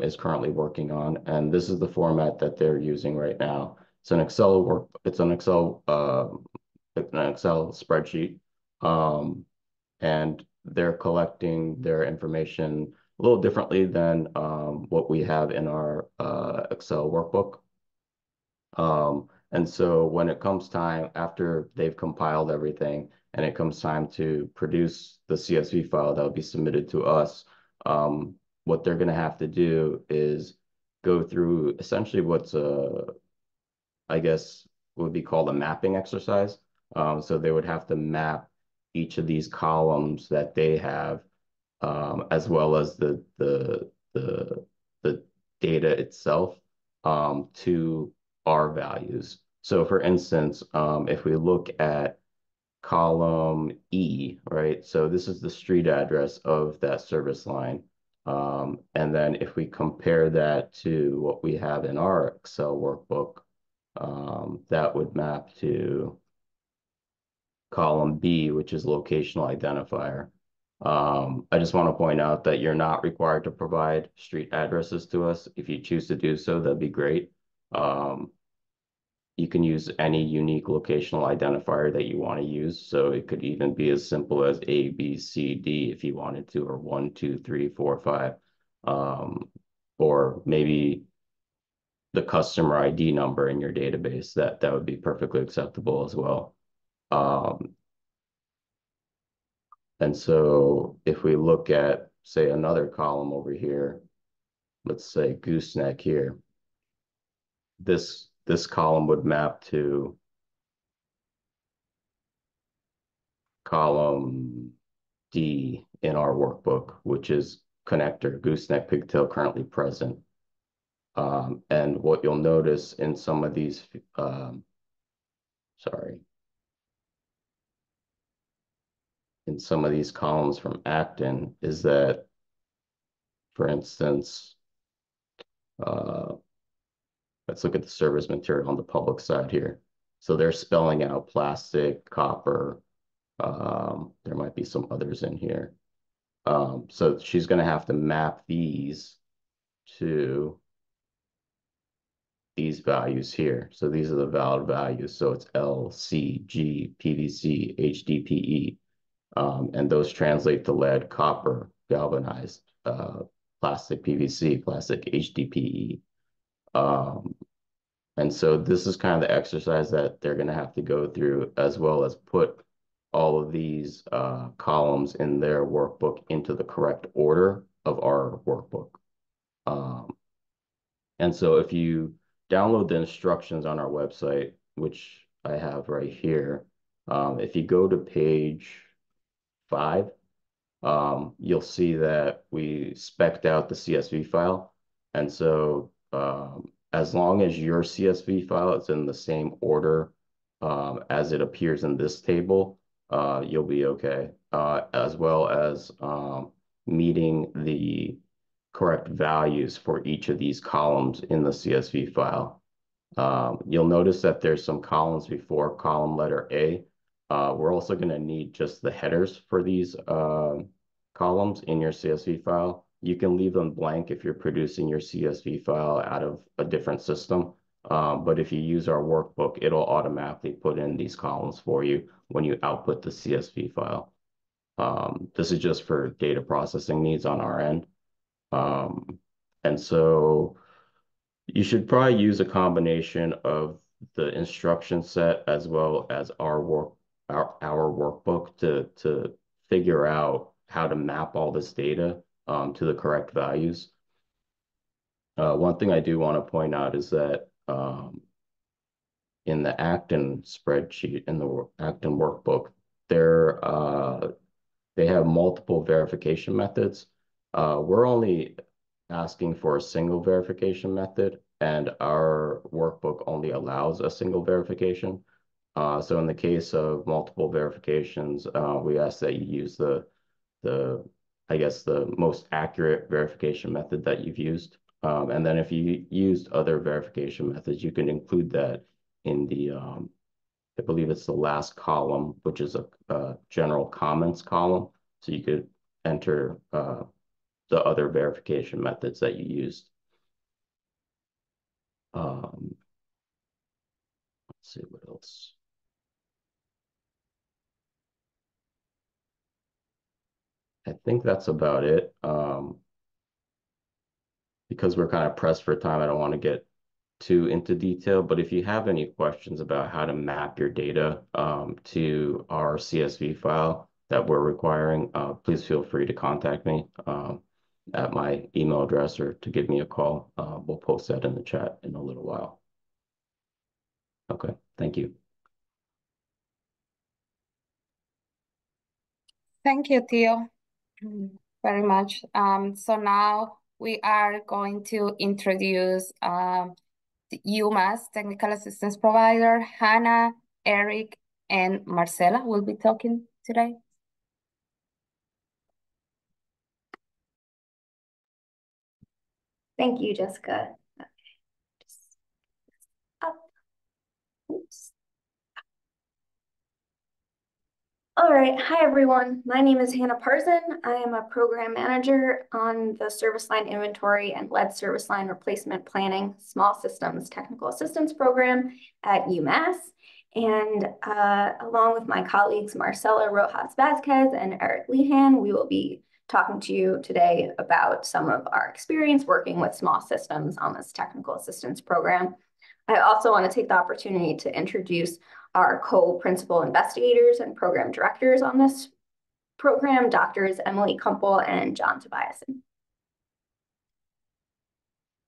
is currently working on, and this is the format that they're using right now. It's an Excel spreadsheet, and they're collecting their information a little differently than what we have in our Excel workbook. And so when it comes time, after they've compiled everything and it comes time to produce the CSV file that will be submitted to us, what they're going to have to do is go through essentially what's I guess would be called a mapping exercise. So they would have to map each of these columns that they have, as well as the data itself, to our values. So for instance, if we look at column E, right? So this is the street address of that service line. And then if we compare that to what we have in our Excel workbook, that would map to column B, which is locational identifier. I just want to point out that you're not required to provide street addresses to us. If you choose to do so, that'd be great. You can use any unique locational identifier that you want to use. So it could even be as simple as A, B, C, D if you wanted to, or 1, 2, 3, 4, 5. Or maybe the customer ID number in your database, that would be perfectly acceptable as well. And so if we look at, say, another column over here, let's say gooseneck here, this column would map to column D in our workbook, which is connector, gooseneck, pigtail currently present. And what you'll notice in some of these, in some of these columns from Acton is that, for instance, let's look at the service material on the public side here. So they're spelling out plastic, copper. There might be some others in here. So she's going to have to map these to these values here. So these are the valid values. So it's L, C, G, PVC, HDPE. And those translate to lead, copper, galvanized, plastic PVC, plastic HDPE. And so this is kind of the exercise that they're going to have to go through, as well as put all of these columns in their workbook into the correct order of our workbook. And so if you download the instructions on our website, which I have right here, if you go to page 5, you'll see that we spec'd out the CSV file. And so as long as your CSV file is in the same order as it appears in this table, you'll be okay, as well as meeting the correct values for each of these columns in the CSV file. You'll notice that there's some columns before column letter A. We're also going to need just the headers for these columns in your CSV file. You can leave them blank if you're producing your CSV file out of a different system. But if you use our workbook, it'll automatically put in these columns for you when you output the CSV file. This is just for data processing needs on our end. And so you should probably use a combination of the instruction set as well as our workbook to figure out how to map all this data to the correct values. One thing I do want to point out is that in the Acton spreadsheet, in the Acton workbook, they have multiple verification methods. We're only asking for a single verification method, and our workbook only allows a single verification. So in the case of multiple verifications, we ask that you use I guess, the most accurate verification method that you've used. And then if you used other verification methods, you can include that in the, I believe it's the last column, which is a general comments column. So you could enter the other verification methods that you used. Let's see what else. I think that's about it. Because we're kind of pressed for time, I don't want to get too into detail, but if you have any questions about how to map your data to our CSV file that we're requiring, please feel free to contact me at my email address or to give me a call. We'll post that in the chat in a little while. Okay, thank you. Thank you, Theo, very much. So now we are going to introduce the UMass Technical Assistance Provider. Hannah, Eric, and Marcela will be talking today. Thank you, Jessica. Okay. Just up. Oops. All right, hi everyone. My name is Hannah Parson. I am a program manager on the Service Line Inventory and Lead Service Line Replacement Planning Small Systems Technical Assistance Program at UMass. And along with my colleagues Marcela Rojas Vasquez and Eric Lehan, we will be talking to you today about some of our experience working with small systems on this technical assistance program. I also want to take the opportunity to introduce our co-principal investigators and program directors on this program, Doctors Emily Kumpel and John Tobiasen.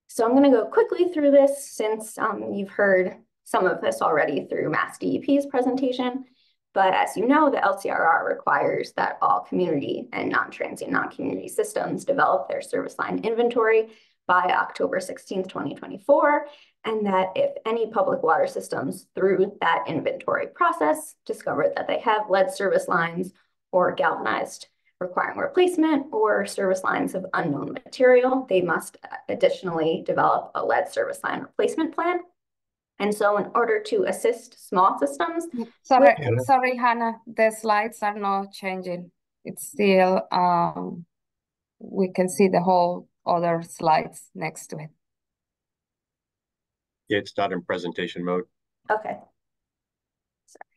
So I'm going to go quickly through this since you've heard some of this already through MassDEP's presentation. But as you know, the LCRR requires that all community and non-transient non-community systems develop their service line inventory by October 16th, 2024. And that if any public water systems through that inventory process discover that they have lead service lines or galvanized requiring replacement or service lines of unknown material, they must additionally develop a lead service line replacement plan. And so in order to assist small systems— Sorry, Hannah, the slides are not changing. It's still, we can see the whole other slides next to it. Yeah, it's not in presentation mode. Okay. Sorry.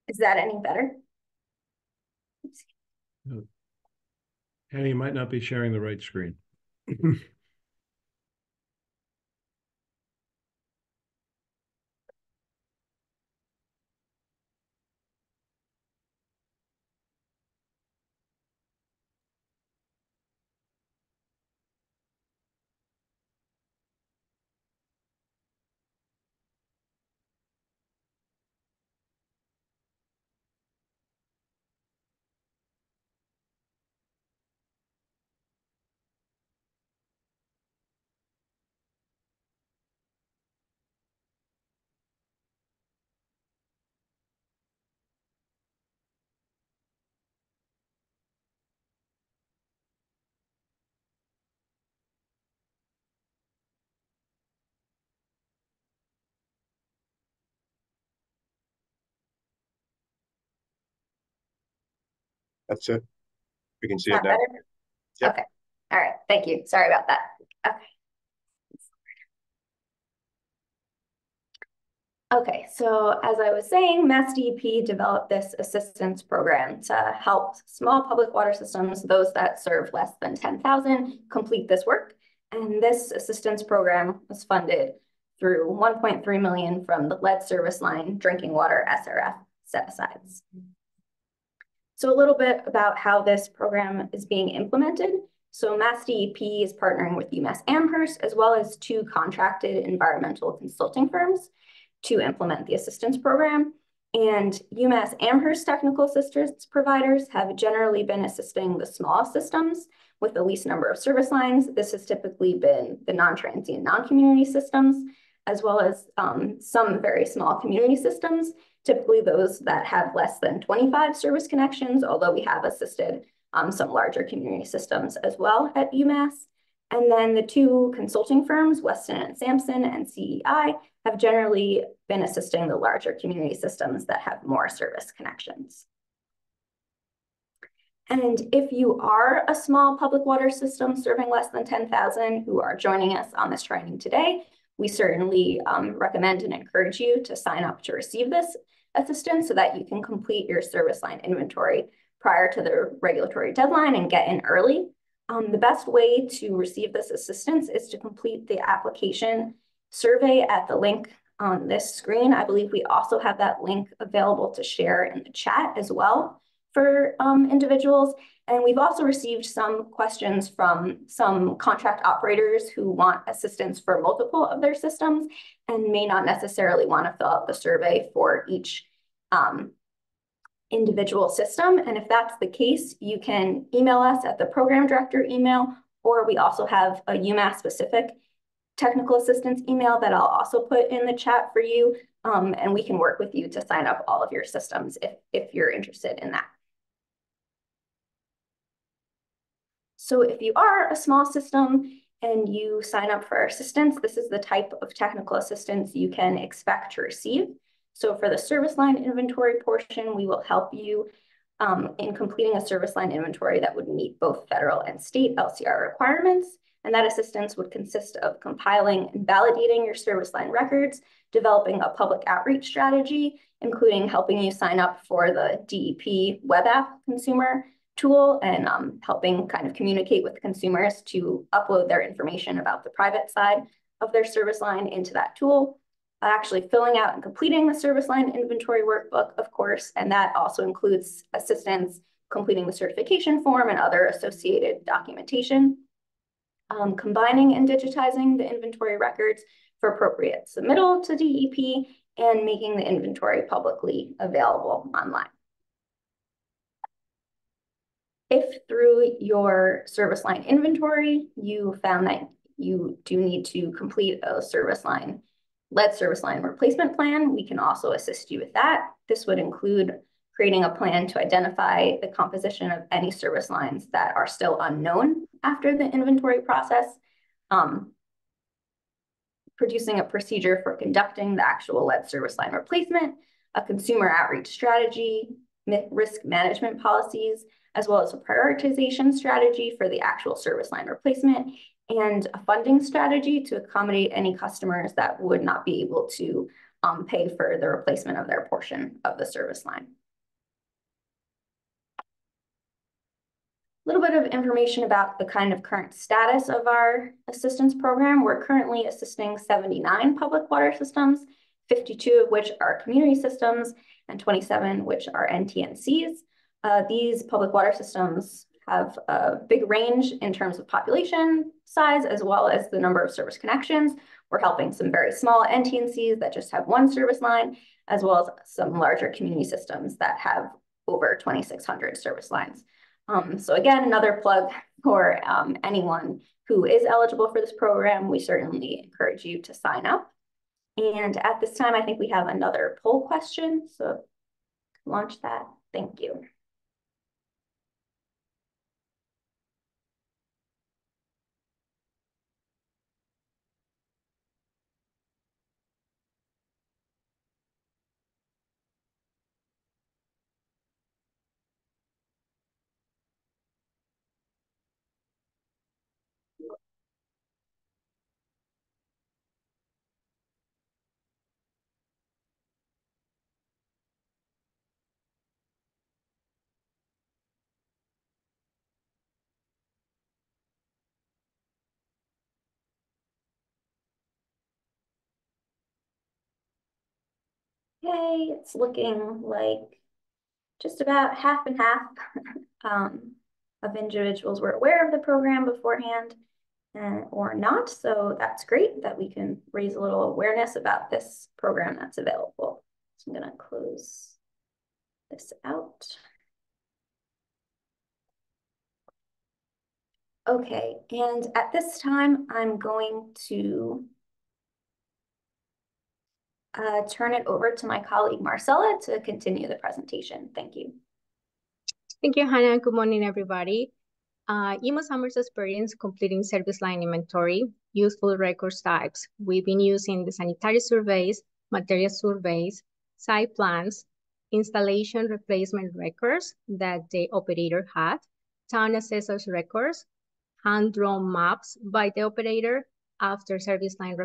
Is that any better? Annie, you might not be sharing the right screen. That's it. We can see Is it that now. better? Yep. Okay. All right. Thank you. Sorry about that. Okay. Okay, so as I was saying, MassDEP developed this assistance program to help small public water systems, those that serve less than 10,000, complete this work. And this assistance program was funded through 1.3 million from the lead service line drinking water SRF set-asides. So a little bit about how this program is being implemented. So MassDEP is partnering with UMass Amherst as well as 2 contracted environmental consulting firms to implement the assistance program. And UMass Amherst technical assistance providers have generally been assisting the small systems with the least number of service lines. This has typically been the non-transient, non-community systems, as well as some very small community systems, typically those that have less than 25 service connections, although we have assisted some larger community systems as well at UMass. And then the 2 consulting firms, Weston and Sampson and CEI, have generally been assisting the larger community systems that have more service connections. And if you are a small public water system serving less than 10,000 who are joining us on this training today, we certainly recommend and encourage you to sign up to receive this assistance so that you can complete your service line inventory prior to the regulatory deadline and get in early. The best way to receive this assistance is to complete the application survey at the link on this screen. I believe we also have that link available to share in the chat as well for individuals. And we've also received some questions from some contract operators who want assistance for multiple of their systems and may not necessarily want to fill out the survey for each individual system. And if that's the case, you can email us at the program director email, or we also have a UMass specific technical assistance email that I'll also put in the chat for you. And we can work with you to sign up all of your systems if you're interested in that. So if you are a small system and you sign up for our assistance, this is the type of technical assistance you can expect to receive. So for the service line inventory portion, we will help you in completing a service line inventory that would meet both federal and state LCR requirements. And that assistance would consist of compiling and validating your service line records, developing a public outreach strategy, including helping you sign up for the DEP web app consumer tool and helping kind of communicate with consumers to upload their information about the private side of their service line into that tool. Actually filling out and completing the service line inventory workbook, of course, and that also includes assistance completing the certification form and other associated documentation. Combining and digitizing the inventory records for appropriate submittal to DEP and making the inventory publicly available online. If through your service line inventory, you found that you do need to complete a lead service line replacement plan, we can also assist you with that. This would include creating a plan to identify the composition of any service lines that are still unknown after the inventory process, producing a procedure for conducting the actual lead service line replacement, a consumer outreach strategy, risk management policies, as well as a prioritization strategy for the actual service line replacement, and a funding strategy to accommodate any customers that would not be able to pay for the replacement of their portion of the service line. A little bit of information about the kind of current status of our assistance program. We're currently assisting 79 public water systems, 52 of which are community systems, and 27 which are NTNCs. These public water systems have a big range in terms of population size, as well as the number of service connections. We're helping some very small NTNCs that just have 1 service line, as well as some larger community systems that have over 2,600 service lines. So again, another plug for anyone who is eligible for this program. We certainly encourage you to sign up. And at this time, I think we have another poll question. So launch that. Thank you. Okay, it's looking like just about half and half of individuals were aware of the program beforehand or not. So that's great that we can raise a little awareness about this program that's available. So I'm going to close this out. Okay, and at this time, I'm going to turn it over to my colleague Marcella to continue the presentation. Thank you. Thank you, Hannah. Good morning, everybody. EMO Summer's experience completing service line inventory, useful records types. We've been using the sanitary surveys, material surveys, site plans, installation replacement records that the operator had, town assessor's records, hand-drawn maps by the operator after service line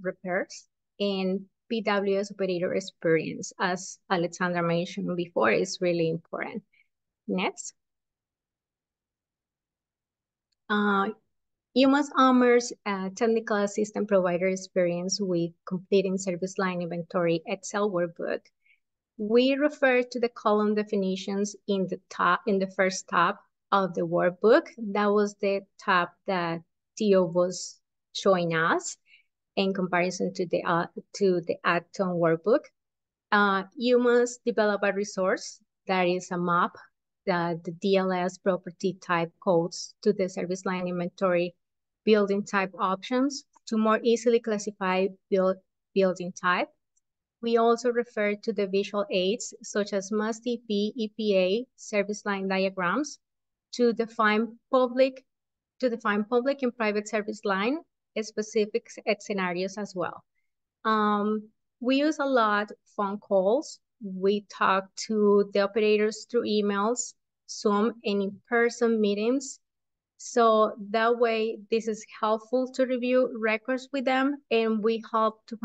repairs, and PWS operator experience, as Alexandra mentioned before, is really important. Next. UMass honors technical assistant provider experience with completing service line inventory Excel workbook. We refer to the column definitions in the first tab of the workbook. That was the tab that Theo was showing us in comparison to the Acton workbook. You must develop a resource that is a map that the DLS property type codes to the service line inventory building type options to more easily classify building type. We also refer to the visual aids such as MassDEP, EPA, service line diagrams to define public and private service line specific scenarios as well. We use a lot phone calls. We talk to the operators through emails, Zoom, and in-person meetings. So that way, this is helpful to review records with them, and we help to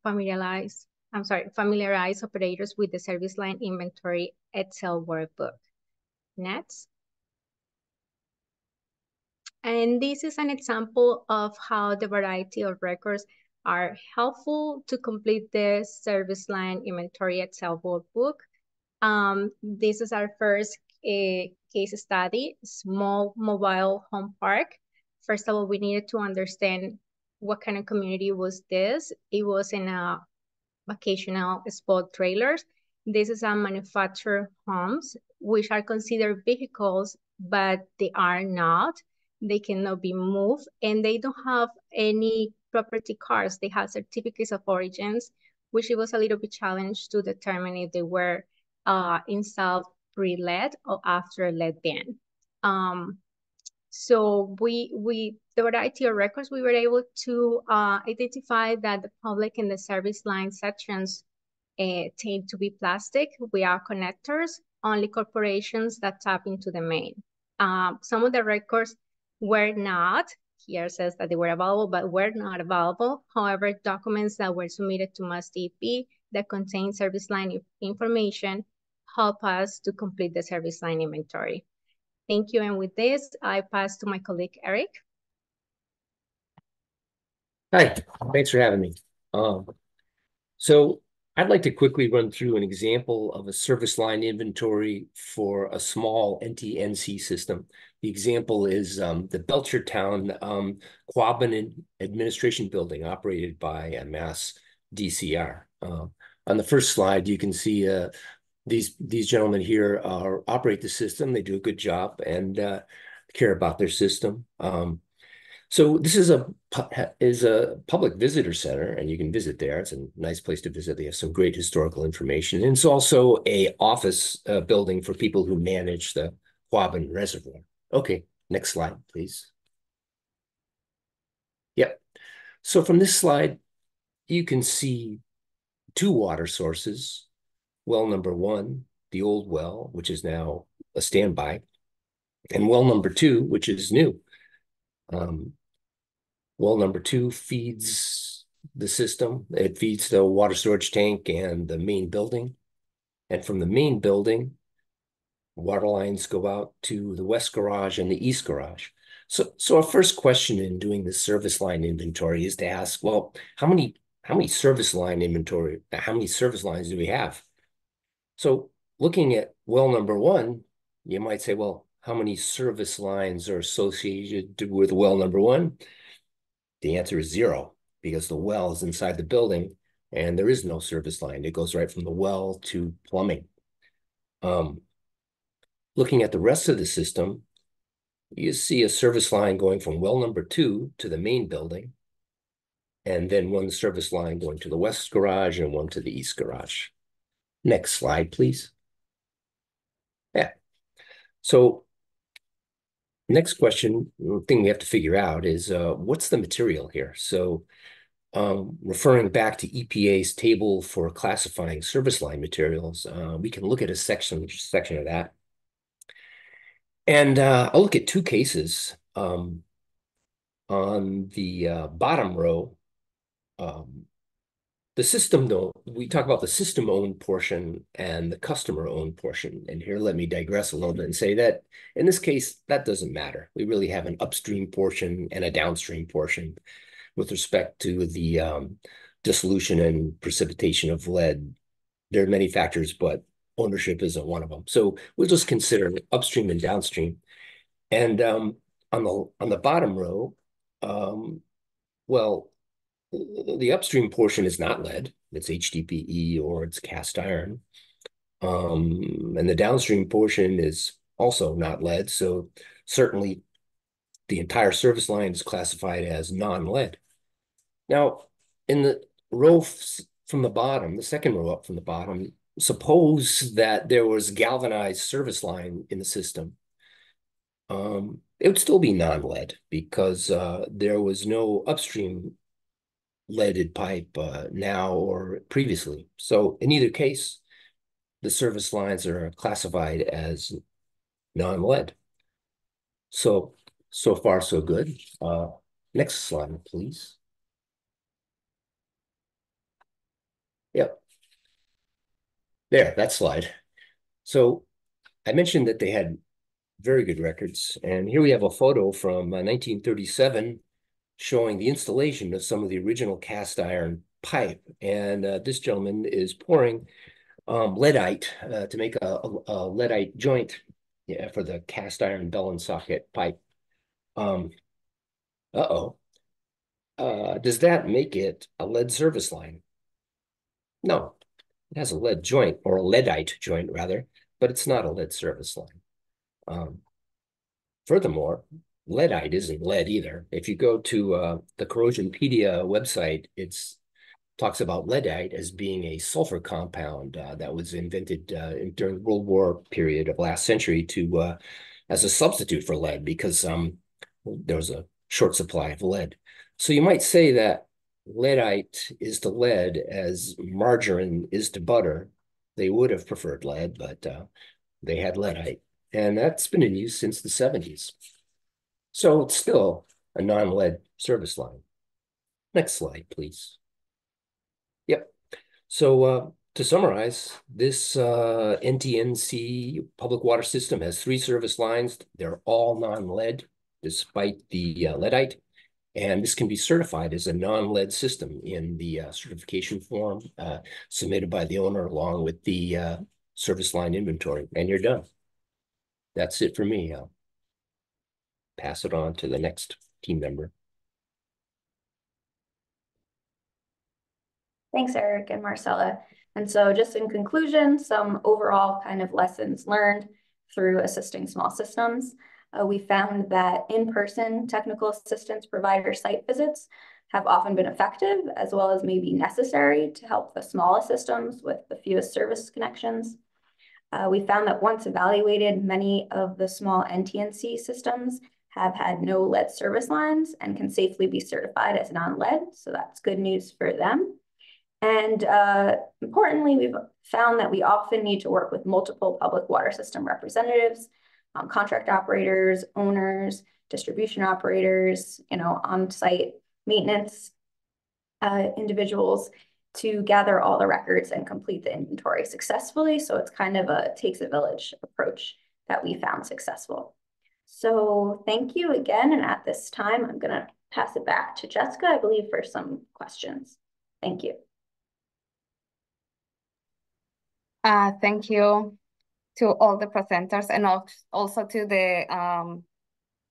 familiarize operators with the service line inventory Excel workbook. Next. And this is an example of how the variety of records are helpful to complete the service line inventory Excel workbook. This is our first case study, small mobile home park. First of all, we needed to understand what kind of community was this. It was in a vacational spot trailers. This is a manufactured homes, which are considered vehicles, but they are not. They cannot be moved, and they don't have any property cards. They have certificates of origins, which it was a little bit challenged to determine if they were installed pre-lead or after lead ban. So the variety of records, we were able to identify that the public and the service line sections tend to be plastic without connectors, only corporations that tap into the main. Some of the records were not, here says that they were available, but were not available. However, documents that were submitted to MassDEP that contain service line information help us to complete the service line inventory. Thank you, and with this, I pass to my colleague, Eric. Hi, thanks for having me. So I'd like to quickly run through an example of a service line inventory for a small NTNC system. The example is the Belchertown Quabbin Administration Building operated by Mass DCR. On the first slide, you can see these gentlemen here operate the system. They do a good job and care about their system. So this is a public visitor center, and you can visit there. It's a nice place to visit. They have some great historical information. And it's also a office building for people who manage the Quabbin Reservoir. Okay, next slide, please. Yep. So from this slide, you can see two water sources. Well number one, the old well, which is now a standby, and well number two, which is new. Well number two feeds the system. It feeds the water storage tank and the main building. And from the main building, water lines go out to the west garage and the east garage. So our first question in doing the service line inventory is to ask, well, how many how many service line inventory, how many service lines do we have? So looking at well number 1, you might say, well, how many service lines are associated with well number 1? The answer is 0, because the well is inside the building and there is no service line. It goes right from the well to plumbing. Looking at the rest of the system, you see a service line going from well number 2 to the main building, and then one service line going to the west garage and one to the east garage. Next slide, please. Yeah. So next question, thing we have to figure out is what's the material here? So referring back to EPA's table for classifying service line materials, we can look at a section of that. And I'll look at 2 cases. On the bottom row, the system, though, we talk about the system-owned portion and the customer-owned portion. And here, let me digress a little bit and say that in this case, that doesn't matter. We really have an upstream portion and a downstream portion with respect to the dissolution and precipitation of lead. There are many factors, but ownership isn't one of them. So we'll just consider upstream and downstream. And on the bottom row, well, the upstream portion is not lead. It's HDPE or it's cast iron. And the downstream portion is also not lead. So certainly the entire service line is classified as non-lead. Now, in the row from the bottom, the second row up from the bottom, suppose that there was galvanized service line in the system. It would still be non-lead because there was no upstream leaded pipe now or previously. So in either case, the service lines are classified as non-lead. So far, so good. Next slide, please. Yep. There, that slide. So I mentioned that they had very good records. And here we have a photo from 1937 showing the installation of some of the original cast iron pipe. And this gentleman is pouring leadite to make a leadite joint for the cast iron bell and socket pipe. Does that make it a lead service line? No, it has a lead joint, or a leadite joint rather, but it's not a lead service line. Furthermore, leadite isn't lead either. If you go to the Corrosionpedia website, it talks about leadite as being a sulfur compound that was invented during the World War period of last century to as a substitute for lead because there was a short supply of lead. So you might say that leadite is to lead as margarine is to butter. They would have preferred lead, but they had leadite. And that's been in use since the 70s. So it's still a non-lead service line. Next slide, please. Yep. So to summarize, this NTNC public water system has 3 service lines. They're all non-lead, despite the leadite. And this can be certified as a non-lead system in the certification form submitted by the owner along with the service line inventory. And you're done. That's it for me. I'll pass it on to the next team member. Thanks, Eric and Marcella. And so just in conclusion, some overall kind of lessons learned through assisting small systems. We found that in-person technical assistance provider site visits have often been effective as well as maybe necessary to help the smallest systems with the fewest service connections. We found that once evaluated, many of the small NTNC systems have had no lead service lines and can safely be certified as non-lead. So that's good news for them. And importantly, we've found that we often need to work with multiple public water system representatives, contract operators, owners, distribution operators, on-site maintenance individuals to gather all the records and complete the inventory successfully. So it's kind of a takes a village approach that we found successful. So thank you again. And at this time, I'm going to pass it back to Jessica, I believe, for some questions. Thank you. Thank you to all the presenters and also to the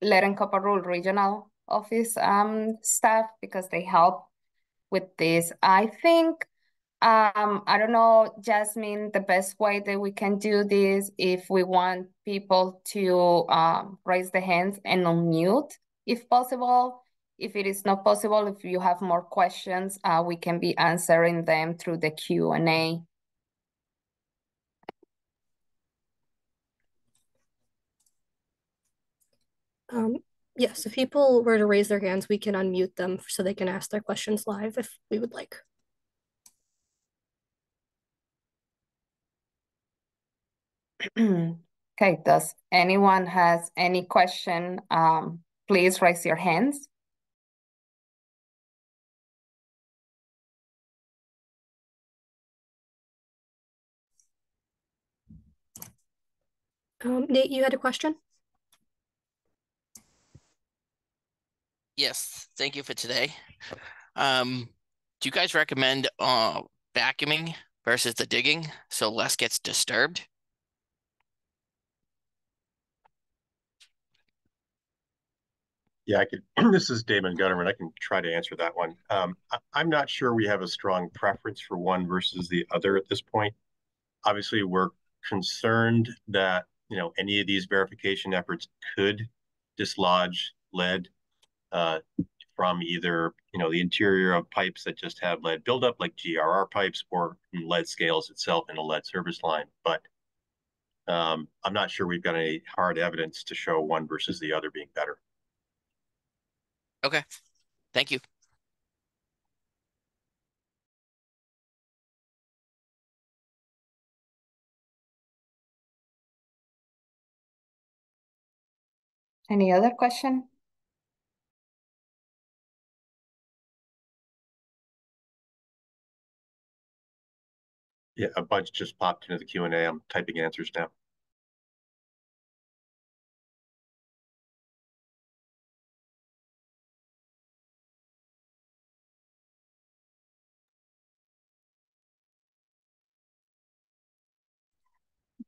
Lead and Copper Rule Regional Office staff, because they help with this. I think, I don't know, Jasmine, the best way that we can do this, if we want people to raise their hands and unmute, if possible. If it is not possible, if you have more questions, we can be answering them through the Q&A. Yes, if people were to raise their hands, we can unmute them so they can ask their questions live if we would like. Okay, does anyone has any question? Please raise your hands. Nate, you had a question? Yes, thank you for today. Do you guys recommend vacuuming versus the digging so less gets disturbed? Yeah, I could. This is Damon Gutterman. I can try to answer that one. I'm not sure we have a strong preference for one versus the other at this point. Obviously, we're concerned that any of these verification efforts could dislodge lead from either the interior of pipes that just have lead buildup, like GRR pipes, or lead scales itself in a lead service line. But I'm not sure we've got any hard evidence to show one versus the other being better. Okay, thank you. Any other question? Yeah, a bunch just popped into the Q&A. I'm typing answers now.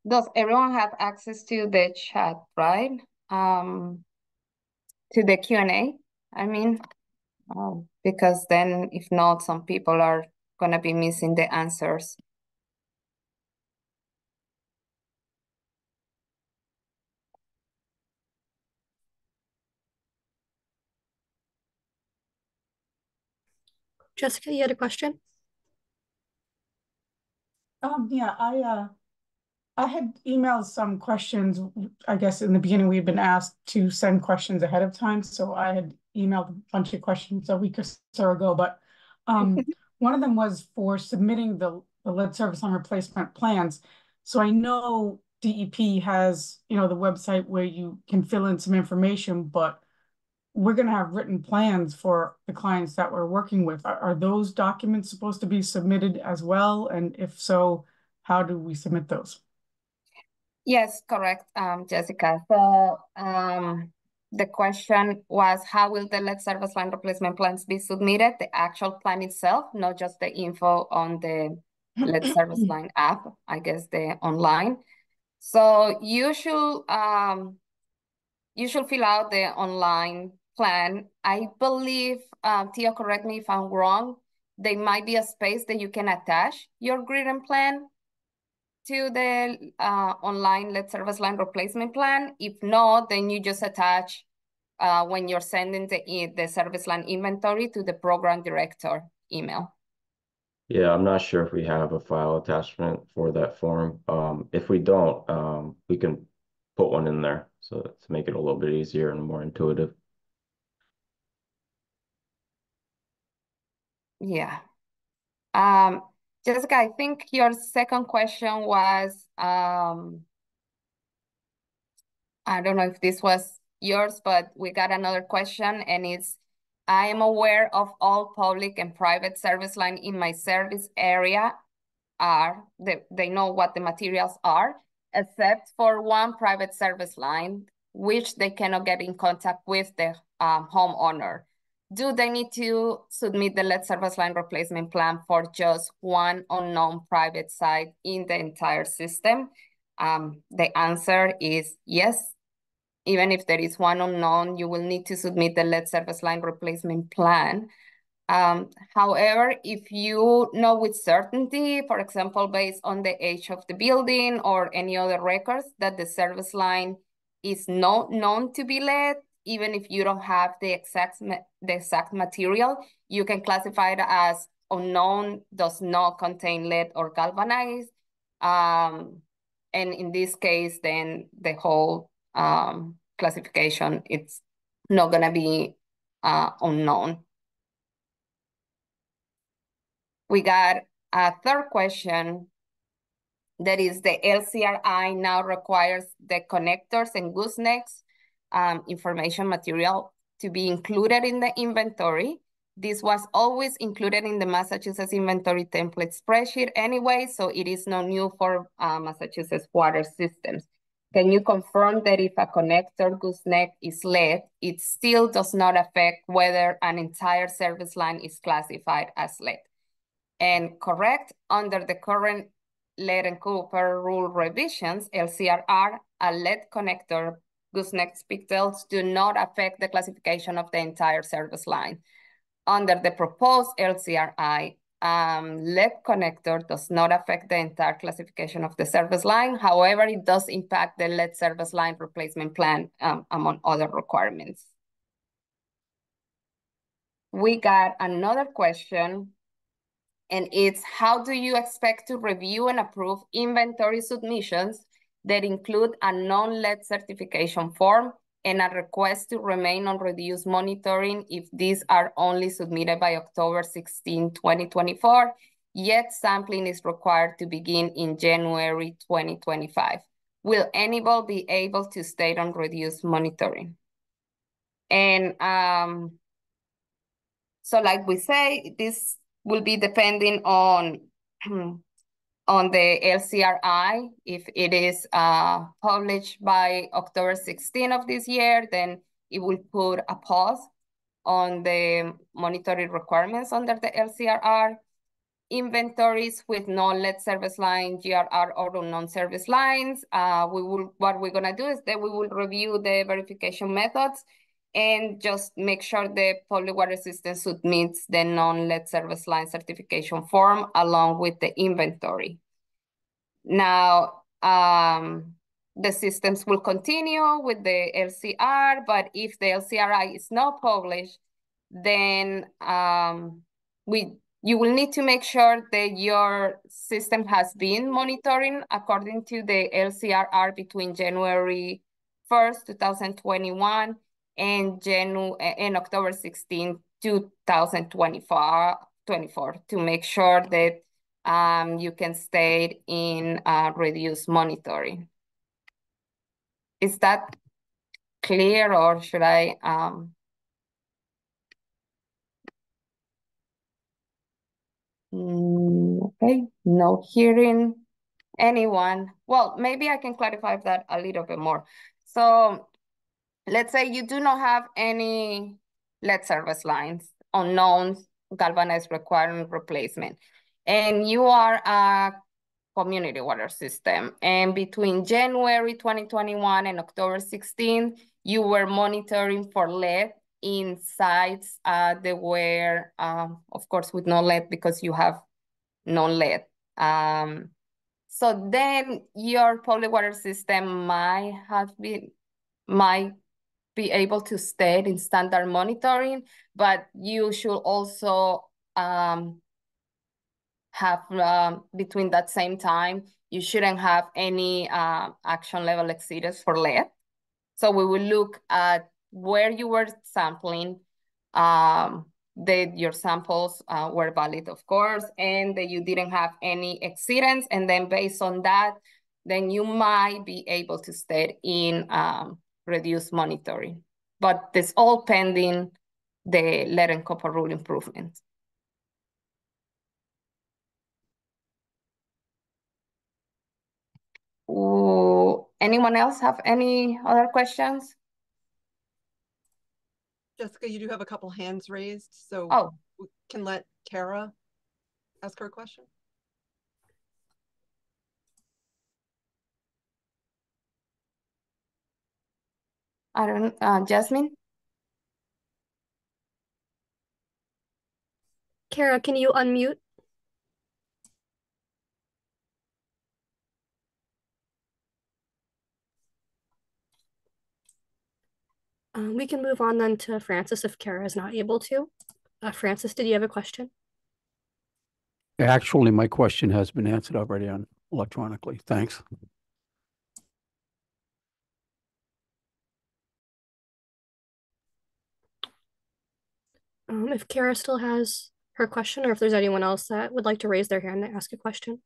Does everyone have access to the chat, right? To the Q&A, I mean, because then if not, some people are gonna be missing the answers. Jessica, you had a question? Yeah, I had emailed some questions. I guess in the beginning we had been asked to send questions ahead of time, so I had emailed a bunch of questions a week or so ago. But one of them was for submitting the lead service line replacement plans. So I know DEP has the website where you can fill in some information, but we're going to have written plans for the clients that we're working with. Are those documents supposed to be submitted as well? And if so, how do we submit those? Yes, correct, Jessica. So the question was, how will the lead service line replacement plans be submitted? The actual plan itself, not just the info on the lead service line app, I guess the online. So you should fill out the online plan. I believe, Tia, correct me if I'm wrong, there might be a space that you can attach your grid plan to the online lead service line replacement plan. If not, then you just attach when you're sending the service line inventory to the program director email. Yeah, I'm not sure if we have a file attachment for that form. If we don't, we can put one in there so to make it a little bit easier and more intuitive. Yeah. Jessica, I think your second question was, I don't know if this was yours, but we got another question, and it's, I am aware of all public and private service line in my service area they know what the materials are, except for one private service line, which they cannot get in contact with the homeowner. do they need to submit the lead service line replacement plan for just one unknown private site in the entire system? The answer is yes. Even if there is one unknown, you will need to submit the lead service line replacement plan. However, if you know with certainty, for example, based on the age of the building or any other records, that the service line is not known to be lead, even if you don't have the exact material, you can classify it as unknown, does not contain lead or galvanized. And in this case, then the whole classification, it's not gonna be unknown. We got a third question. That is, the LCRI now requires the connectors and goosenecks information material to be included in the inventory. This was always included in the Massachusetts inventory template spreadsheet anyway, so it is not new for Massachusetts water systems. Can you confirm that if a connector gooseneck is lead, it still does not affect whether an entire service line is classified as lead? And correct, under the current lead and copper rule revisions, LCRR, a lead connector gooseneck pigtails do not affect the classification of the entire service line. Under the proposed LCRI, lead connector does not affect the entire classification of the service line. However, it does impact the lead service line replacement plan, among other requirements. We got another question, and it's, how do you expect to review and approve inventory submissions that include a non-lead certification form and a request to remain on reduced monitoring if these are only submitted by October 16, 2024, yet sampling is required to begin in January 2025? Will anybody be able to stay on reduced monitoring? And so like we say, this will be depending on the LCRI. If it is published by October 16 of this year, then it will put a pause on the monitoring requirements under the LCRR. Inventories with non-lead service line, GRR, or unknown service lines, what we're gonna do is that we will review the verification methods and just make sure the public water system submits the non-lead service line certification form along with the inventory. Now, the systems will continue with the LCR, but if the LCRI is not published, then you will need to make sure that your system has been monitoring according to the LCRR between January 1st, 2021 and October 16, 2024 to make sure that you can stay in reduced monitoring. Is that clear, or should I? Okay, no hearing anyone. Well, maybe I can clarify that a little bit more. So let's say you do not have any lead service lines, unknowns, galvanized requiring replacement, and you are a community water system, and between January 2021 and October 16, you were monitoring for lead in sites that were, of course, with no lead because you have no lead. So then your public water system might be able to stay in standard monitoring, but you should also have between that same time, you shouldn't have any action level exceeders for lead. So we will look at where you were sampling, that your samples were valid, of course, and that you didn't have any exceedance. And then based on that, then you might be able to stay in reduced monitoring. But this all pending the lead and copper rule improvements. Anyone else have any other questions? Jessica, you do have a couple hands raised, so we can let Kara ask her a question. I don't, Jasmine? Kara, can you unmute? We can move on then to Francis if Kara is not able to. Francis, did you have a question? Actually, my question has been answered already on electronically. Thanks. If Kara still has her question, or if there's anyone else that would like to raise their hand to ask a question.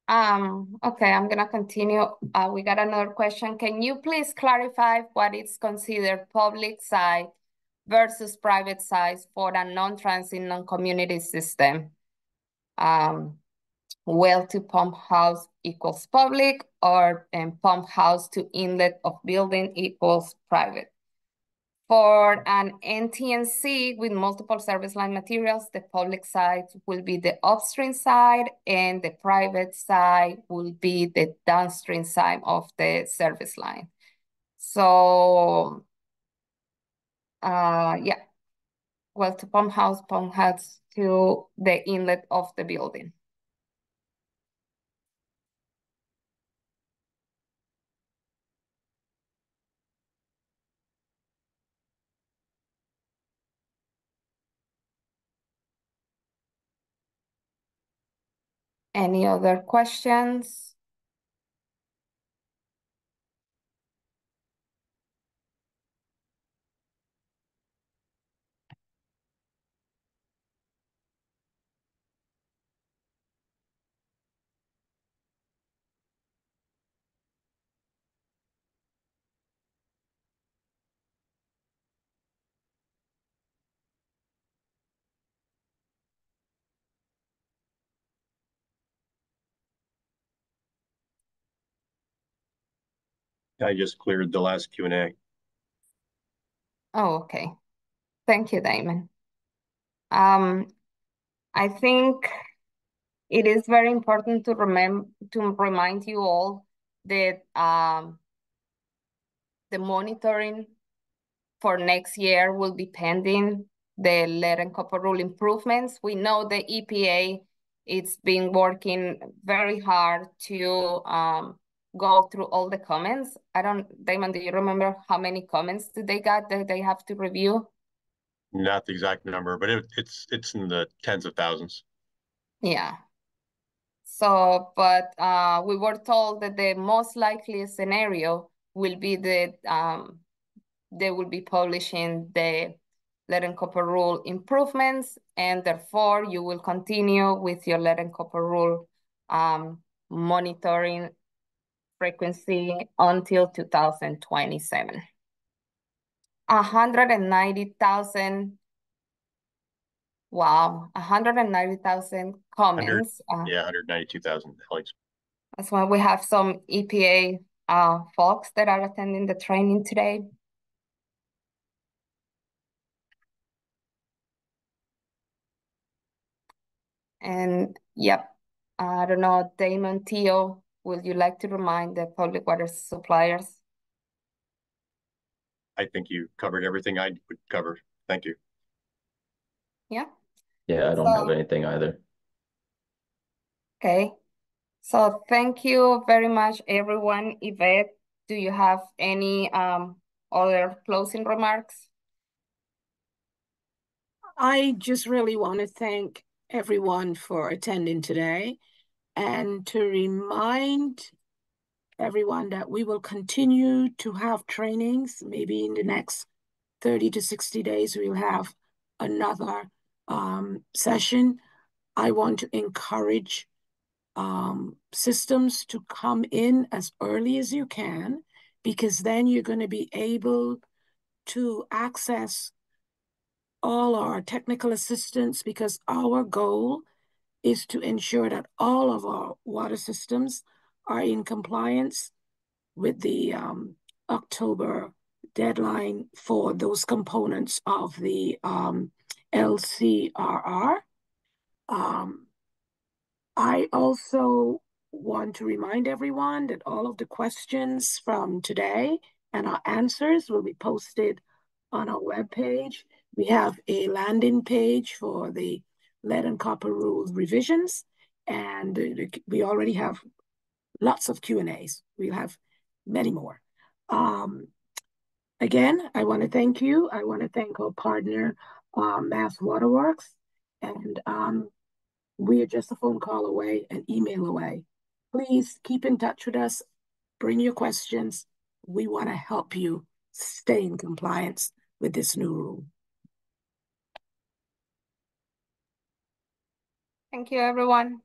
Okay, I'm gonna continue. We got another question. Can you please clarify what is considered public site versus private sites for a non-transit, non-community system? Well to pump house equals public, or pump house to inlet of building equals private. For an NTNC with multiple service line materials, the public side will be the upstream side and the private side will be the downstream side of the service line. So, yeah, well to pump house to the inlet of the building. Any other questions? I just cleared the last Q&A. Oh, okay. Thank you, Damon. I think it is very important to remind you all that the monitoring for next year will be pending the lead and copper rule improvements. We know the EPA, it's been working very hard to go through all the comments. Damon, do you remember how many comments did they got that they have to review? Not the exact number, but it's in the tens of thousands. Yeah. So, but we were told that the most likely scenario will be that they will be publishing the lead and copper rule improvements, and therefore you will continue with your lead and copper rule monitoring frequency until 2027. 190,000. Wow, 190,000 comments. Yeah, 192,000. That's why we have some EPA folks that are attending the training today. And yep, I don't know, Damon, Theo, would you like to remind the public water suppliers? I think you covered everything I would cover. Thank you. Yeah. Yeah, I don't have anything either. Okay. So thank you very much, everyone. Yvette, do you have any other closing remarks? I just really want to thank everyone for attending today and to remind everyone that we will continue to have trainings. Maybe in the next 30 to 60 days, we'll have another session. I want to encourage systems to come in as early as you can, because then you're going to be able to access all our technical assistance, because our goal is to ensure that all of our water systems are in compliance with the October deadline for those components of the LCRR. I also want to remind everyone that all of the questions from today and our answers will be posted on our webpage. We have a landing page for the lead and copper rules revisions, and we already have lots of Q&As. We'll have many more. Again, I want to thank you. I want to thank our partner, Mass Waterworks, and we are just a phone call away, an email away. Please keep in touch with us. Bring your questions. We want to help you stay in compliance with this new rule. Thank you, everyone.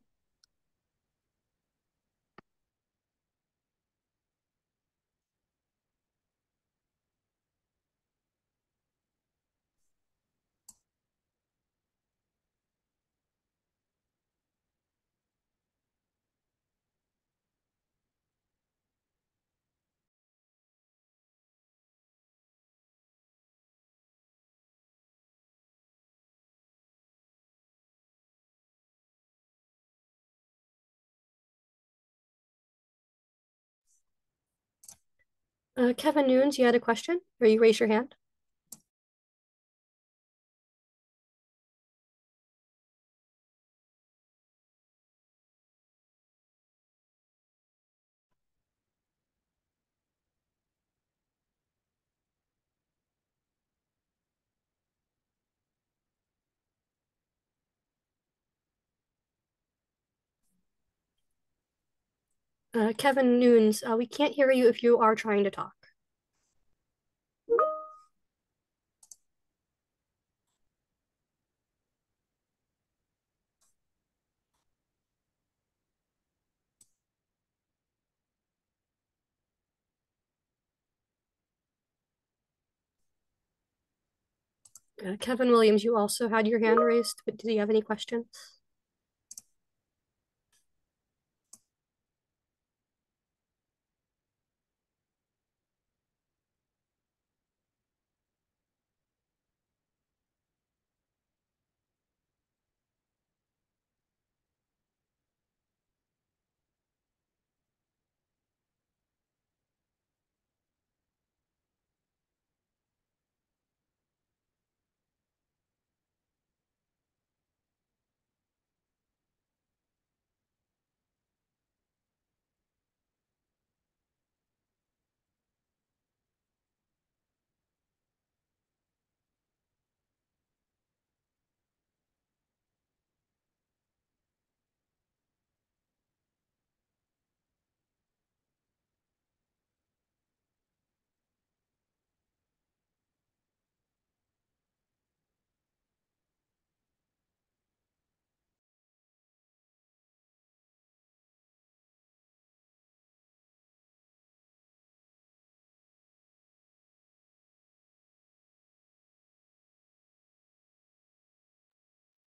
Kevin Nunes, you had a question, or you raised your hand? Kevin Nunes, we can't hear you if you are trying to talk. Kevin Williams, you also had your hand raised, but do you have any questions?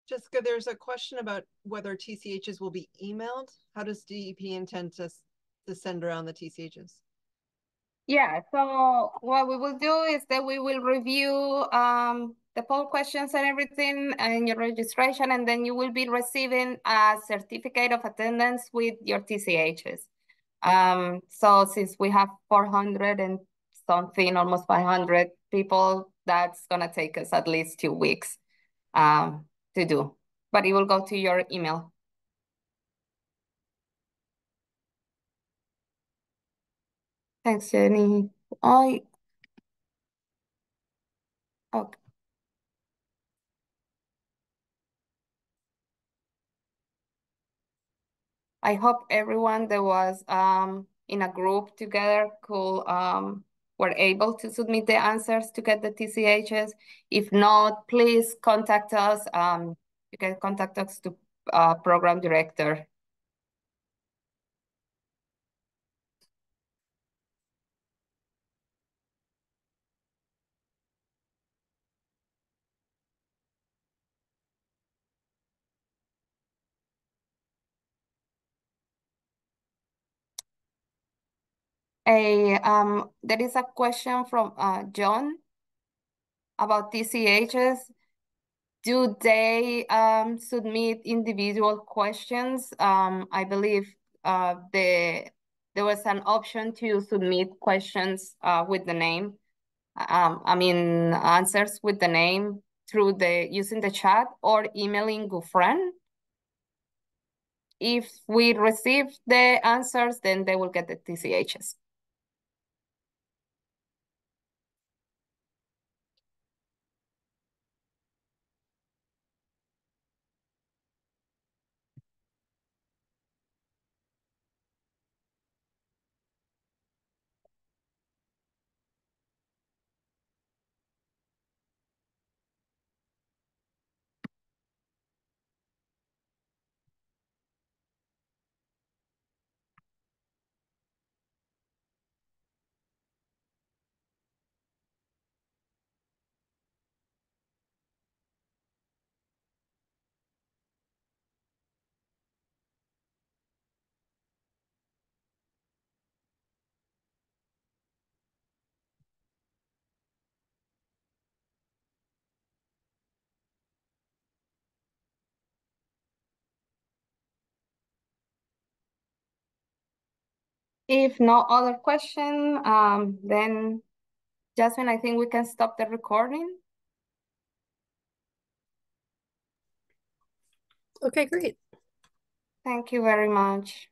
Jessica, there's a question about whether TCHs will be emailed. How does DEP intend to send around the TCHs? Yeah, so what we will do is that we will review the poll questions and everything and your registration, and then you will be receiving a certificate of attendance with your TCHs. So since we have 400 and something, almost 500 people, that's gonna take us at least 2 weeks to do, but it will go to your email. Thanks, Jenny. Okay. I hope everyone that was in a group together were able to submit the answers to get the TCHs. If not, please contact us. You can contact us to program director. There is a question from John about TCHs. Do they submit individual questions? I believe there was an option to submit questions with the name. Answers with the name through using the chat or emailing Gufran. If we receive the answers, then they will get the TCHs. If no other question, then Jasmine, I think we can stop the recording. Okay, great. Thank you very much.